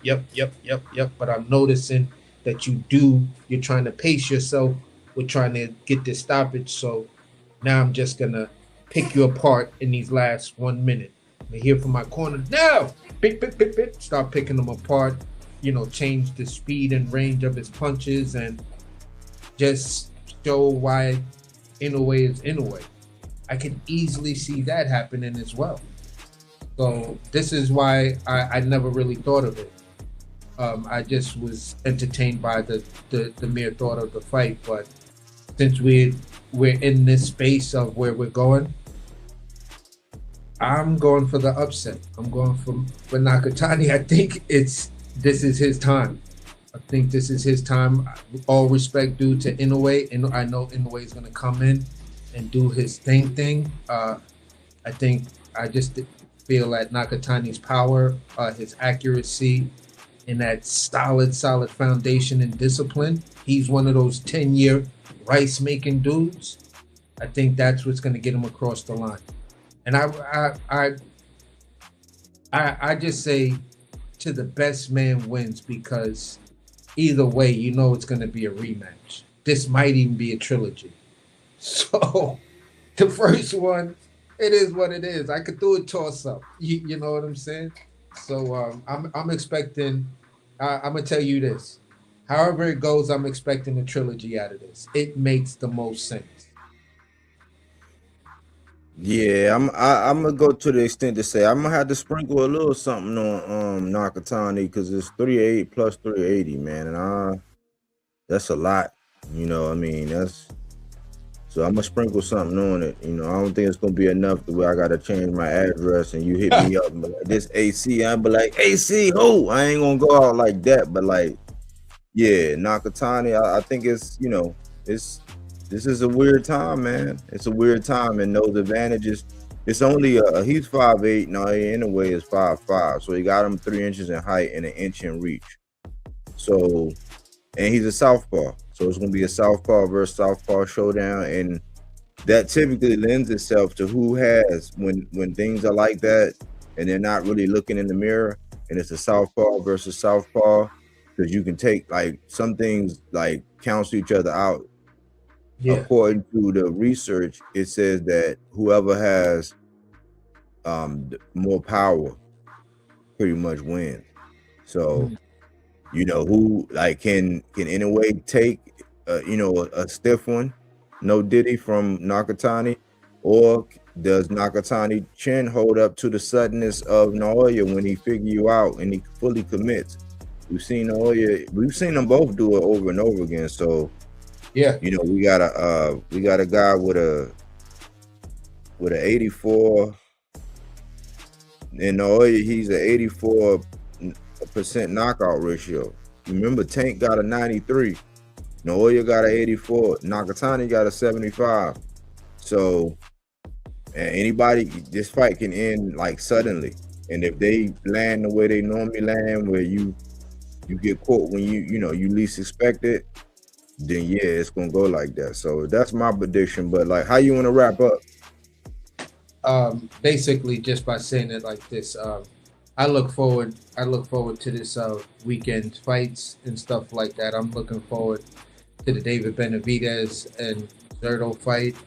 But I'm noticing that you're trying to pace yourself with trying to get this stoppage. So now I'm just going to pick you apart in these last 1 minute. I hear from my corner, no, start picking them apart, change the speed and range of his punches and just show why Inoue is Inoue. I can easily see that happening as well. So this is why I never really thought of it. I just was entertained by the mere thought of the fight. But since we're in this space of where we're going, I'm going for the upset. I'm going for Nakatani. I think this is his time. I think this is his time. All respect due to Inoue, and I know Inoue is going to come in and do his thing. I think feel that Nakatani's power, his accuracy, and that solid foundation and discipline. He's one of those 10-year rice making dudes. I think that's what's going to get him across the line. And I just say to the best man wins, because either way, you know it's going to be a rematch. This might even be a trilogy. So the first one, it is what it is. I could do a toss up. You know what I'm saying? So I'm expecting. I'm gonna tell you this. However it goes, I'm expecting a trilogy out of this. It makes the most sense. Yeah, I'm gonna go to the extent to say I'm gonna have to sprinkle a little something on Nakatani, because it's 380 plus 380, man, and that's a lot. You know, I mean, so I'm gonna sprinkle something on it. You know, I don't think it's gonna be enough the way I gotta change my address and you hit me up and be like, this AC, I'm be like, AC, who? I ain't gonna go out like that, but like, yeah, Nakatani, I think it's, you know, this is a weird time, man. It's a weird time, and those advantages. It's only he's 5'8", now Inoue is 5'5", so he got him 3 inches in height and 1 inch in reach. So, and he's a southpaw, so it's gonna be a southpaw versus southpaw showdown, and that typically lends itself to who has when things are like that, and they're not really looking in the mirror, and it's a southpaw versus southpaw, because you can take like some things like cancel each other out. Yeah. According to the research, it says that whoever has more power pretty much wins. So, you know, who like can Inoue take you know, a stiff one, no diddy from Nakatani, or does Nakatani chin hold up to the suddenness of Naoya when he figure you out and he fully commits? We've seen Naoya, we've seen them both do it over and over again. So yeah, you know, we got a guy with a 84, and Naoya, he's an 84% knockout ratio. Remember, Tank got a 93, Naoya got an 84, Nakatani got a 75. So, and anybody, this fight can end like suddenly, and if they land the way they normally land, where you get caught when you least expect it, then yeah, it's gonna go like that. So that's my prediction. But like, how you want to wrap up? Basically, just by saying it like this, I look forward to this weekend fights and stuff like that. I'm looking forward to the David Benavidez and Zerto fight.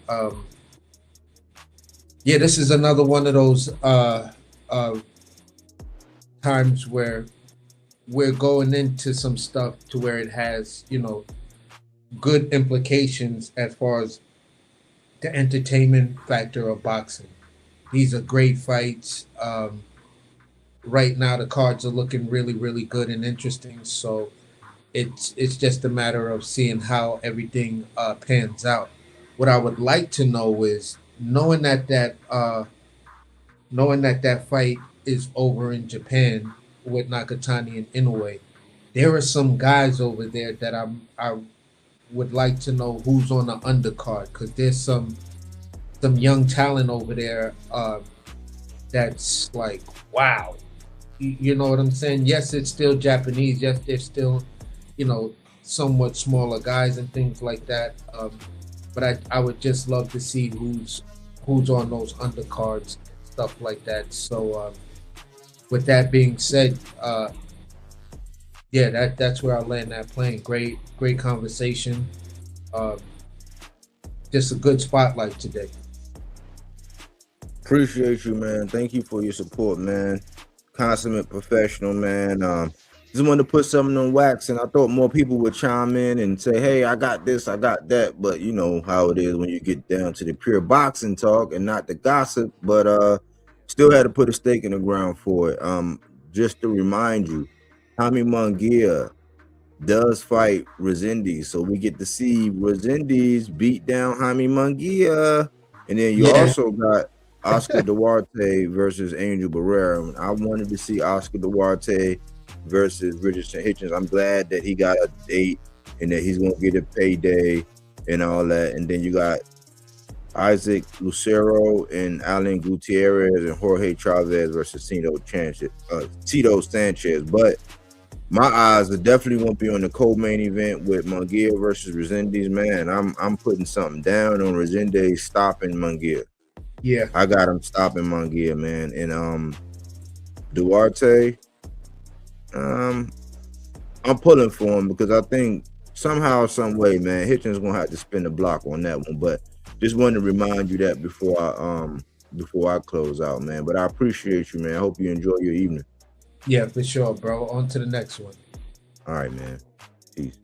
Yeah, this is another one of those times where we're going into some stuff to where it has, you know, good implications as far as the entertainment factor of boxing. These are great fights. Right now, the cards are looking really, really good and interesting. So it's just a matter of seeing how everything pans out. What I would like to know is, knowing that fight is over in Japan with Nakatani and Inoue, there are some guys over there that I would like to know who's on the undercard, because there's some young talent over there that's like, wow. You know what I'm saying? Yes, it's still Japanese. Yes, they're still, you know, somewhat smaller guys and things like that. But I would just love to see who's on those undercards, stuff like that. So with that being said, yeah, that's where I'll land that plane. Great conversation. Just a good spotlight today. Appreciate you, man. Thank you for your support, man. Consummate professional, man. Just wanted to put something on wax, and I thought more people would chime in and say, hey, I got this, I got that. But you know how it is when you get down to the pure boxing talk and not the gossip. But still had to put a stake in the ground for it. Just to remind you, Jaime Munguia does fight Resendiz, so we get to see Resendiz beat down Jaime Munguia, and then you also got Oscar Duarte versus Angel Barrera. I wanted to see Oscar Duarte versus Richardson Hitchens. I'm glad that he got a date and that he's gonna get a payday and all that. And then you got Isaac Lucero and Alan Gutierrez and Jorge Chavez versus Tito Sanchez. But my eyes are definitely won't be on the co-main event with Munguia versus Resendiz. Man, I'm putting something down on Resendiz stopping Munguia. Yeah, I got him stopping Munguia, man. And Duarte, I'm pulling for him because I think somehow, some way, man, Hitchens gonna have to spin the block on that one. But just wanted to remind you that before I close out, man. But I appreciate you, man. I hope you enjoy your evening. yeah, for sure, bro. On to the next one. All right, man. Peace.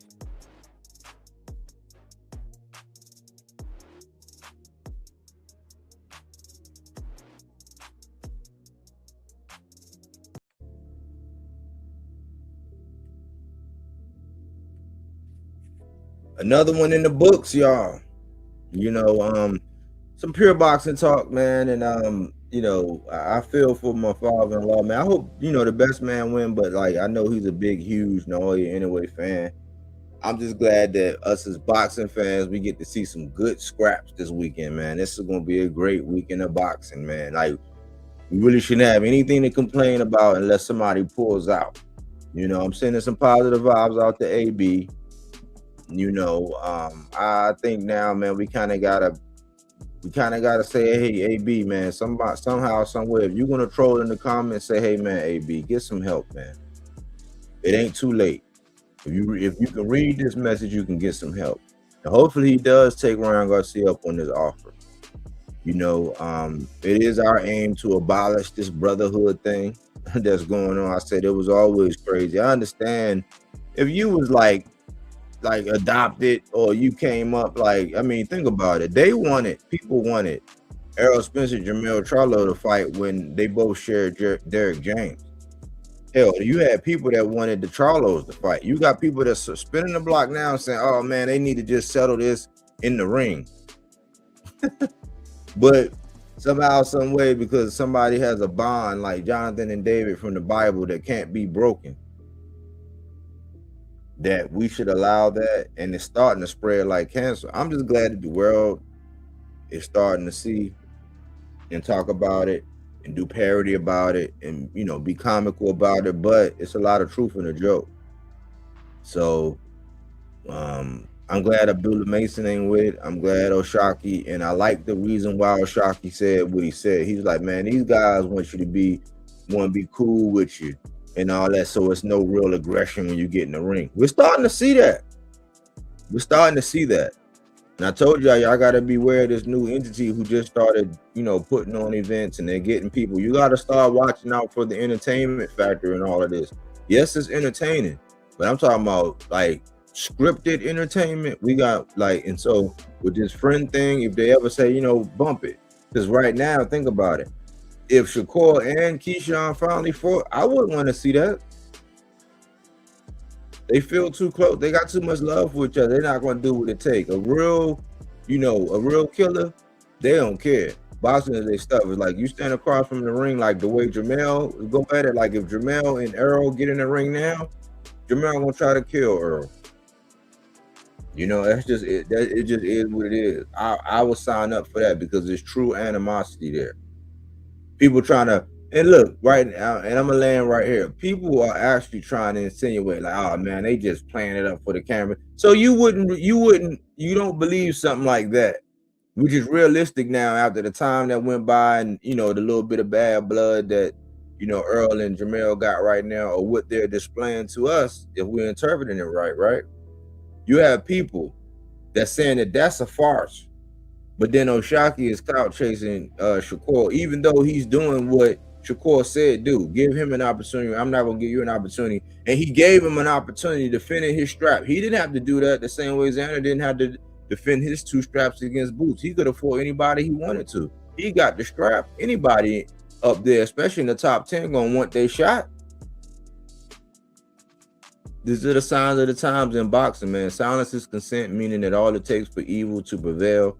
Another one in the books, y'all. You know, some pure boxing talk, man. And you know, I feel for my father-in-law, man. I hope, you know, the best man win, but like I know he's a big, huge Inoue Inoue fan. I'm just glad that us as boxing fans, we get to see some good scraps this weekend, man. This is gonna be a great weekend of boxing, man. Like, we really shouldn't have anything to complain about unless somebody pulls out. You know, I'm sending some positive vibes out to AB. You know, I think now, man, we kind of gotta say, hey, AB, man, somehow, somewhere, if you're gonna troll in the comments, say, hey, man, AB, get some help, man. It ain't too late. If you can read this message, you can get some help. And hopefully he does take Ryan Garcia up on this offer. You know, it is our aim to abolish this brotherhood thing that's going on. I said it was always crazy. I understand if you was like adopted or you came up, like, I mean, think about it. People wanted Errol Spencer, Jermell Charlo to fight when they both shared Derek James. Hell, you had people that wanted the Charlos to fight. You got people that's spinning the block now saying, oh man, they need to just settle this in the ring. But somehow, some way, because somebody has a bond like Jonathan and David from the Bible that can't be broken, that we should allow that, and it's starting to spread like cancer. I'm just glad that the world is starting to see and talk about it and do parody about it and, you know, be comical about it, but it's a lot of truth in the joke. So I'm glad Abdullah Mason ain't with it. I'm glad Oshaki, and I like the reason why Oshaki said what he said. He's like, man, these guys want to be cool with you and all that, so it's no real aggression when you get in the ring. We're starting to see that. And I told y'all got to beware of this new entity who just started, you know, putting on events and they're getting people. You got to start watching out for the entertainment factor in all of this. Yes, it's entertaining, but I'm talking about like scripted entertainment. We got like, and so with this friend thing, if they ever say, you know, bump it, because right now, think about it. If Shakur and Keyshawn finally fought, I wouldn't want to see that. They feel too close. They got too much love for each other. They're not going to do what it takes. A real killer, they don't care. Boxing is their stuff. It's like you stand across from the ring, like the way Jermell go at it. Like if Jermell and Earl get in the ring now, Jermell gonna try to kill Earl. You know, that's just it. It just is what it is. I would sign up for that because there's true animosity there. People trying to, and look right now, and I'm gonna land right here. People are actually trying to insinuate like, oh man, they just playing it up for the camera. So you don't believe something like that, which is realistic now after the time that went by and, you know, the little bit of bad blood that, you know, Earl and Jermell got right now, or what they're displaying to us if we're interpreting it right? You have people that's saying that that's a farce. But then Oshaki is clout chasing Shakur, even though he's doing what Shakur said do. Give him an opportunity. I'm not going to give you an opportunity. And he gave him an opportunity to finish his strap. He didn't have to do that the same way Xander didn't have to defend his 2 straps against Boots. He could have fought anybody he wanted to. He got the strap. Anybody up there, especially in the top 10, going to want their shot. These are the signs of the times in boxing, man. Silence is consent, meaning that all it takes for evil to prevail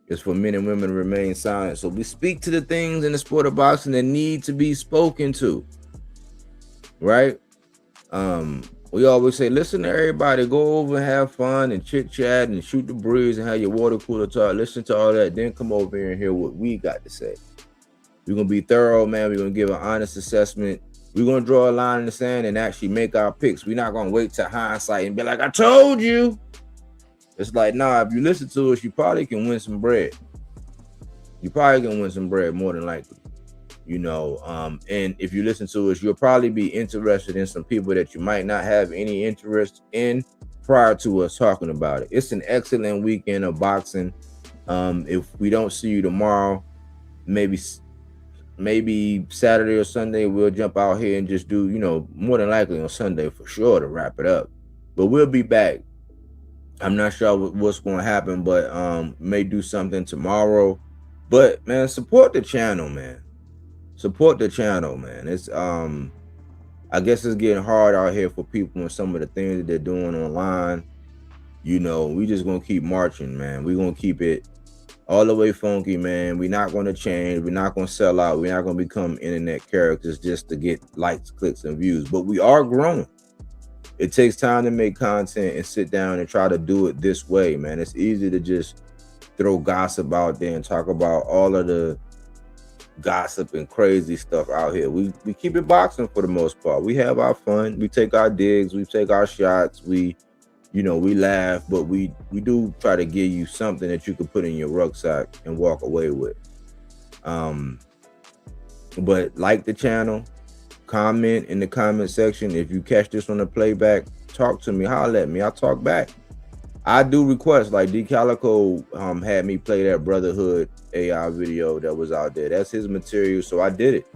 is for men and women to remain silent. So we speak to the things in the sport of boxing that need to be spoken to, right? we always say, listen to everybody, go over and have fun and chit chat and shoot the breeze and have your water cooler talk. Listen to all that, then come over here and hear what we got to say. We're gonna be thorough, man. We're gonna give an honest assessment. We're gonna draw a line in the sand and actually make our picks. We're not gonna wait to hindsight and be like, I told you. It's like, nah, if you listen to us, you probably can win some bread. You probably can win some bread more than likely. You know, and if you listen to us, you'll probably be interested in some people that you might not have any interest in prior to us talking about it. It's an excellent weekend of boxing. If we don't see you tomorrow, maybe Saturday or Sunday, we'll jump out here and just do, you know, more than likely on Sunday for sure to wrap it up. But we'll be back. I'm not sure what's going to happen, but may do something tomorrow. But man, support the channel, man. Support the channel, man. It's I guess it's getting hard out here for people and some of the things that they're doing online. You know, we just gonna keep marching, man. We're gonna keep it all the way funky, man. We're not gonna change. We're not gonna sell out. We're not gonna become internet characters just to get likes, clicks, and views. But we are growing. It takes time to make content and sit down and try to do it this way, man. It's easy to just throw gossip out there and talk about all of the gossip and crazy stuff out here. We keep it boxing for the most part. We have our fun. We take our digs. We take our shots. We laugh, but we do try to give you something that you can put in your rucksack and walk away with. But like the channel, comment in the comment section. If you catch this on the playback, talk to me, holler at me. I'll talk back. I do requests, like D Calico had me play that Brotherhood AI video that was out there. That's his material, so I did it.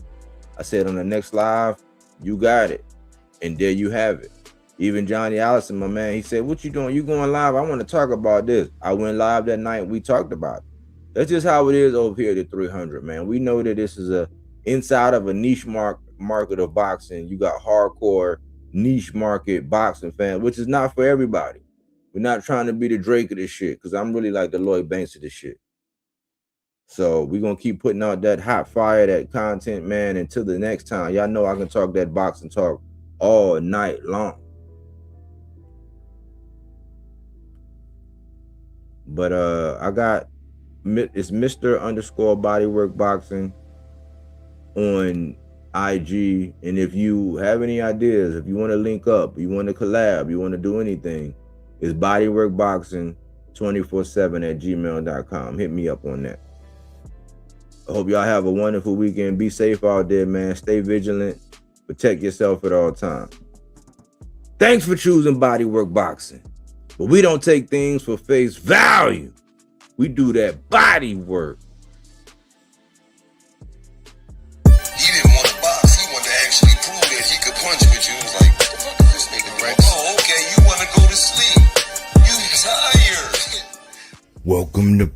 I said on the next live, you got it. And there you have it. Even Johnny Allison, my man, he said, what you doing? You going live? I want to talk about this. I went live that night. We talked about it. That's just how it is over here at 300, man. We know that this is inside of a niche market of boxing. You got hardcore niche market boxing fans, which is not for everybody. We're not trying to be the Drake of this shit, because I'm really like the Lloyd Banks of this shit. So we're going to keep putting out that hot fire, that content, man. Until the next time, y'all know I can talk that boxing talk all night long. But I got, it's Mr. _ Bodywork Boxing on IG. And if you have any ideas, if you want to link up, you want to collab, you want to do anything, it's Bodywork Boxing 24/7@gmail.com. Hit me up on that. I hope y'all have a wonderful weekend. Be safe out there, man. Stay vigilant. Protect yourself at all times. Thanks for choosing Bodywork Boxing. But we don't take things for face value. We do that body work. He didn't want to box. He wanted to actually prove that he could punch with you. He was like, what the fuck is this nigga, right? Oh, okay. You want to go to sleep. You tired. Welcome to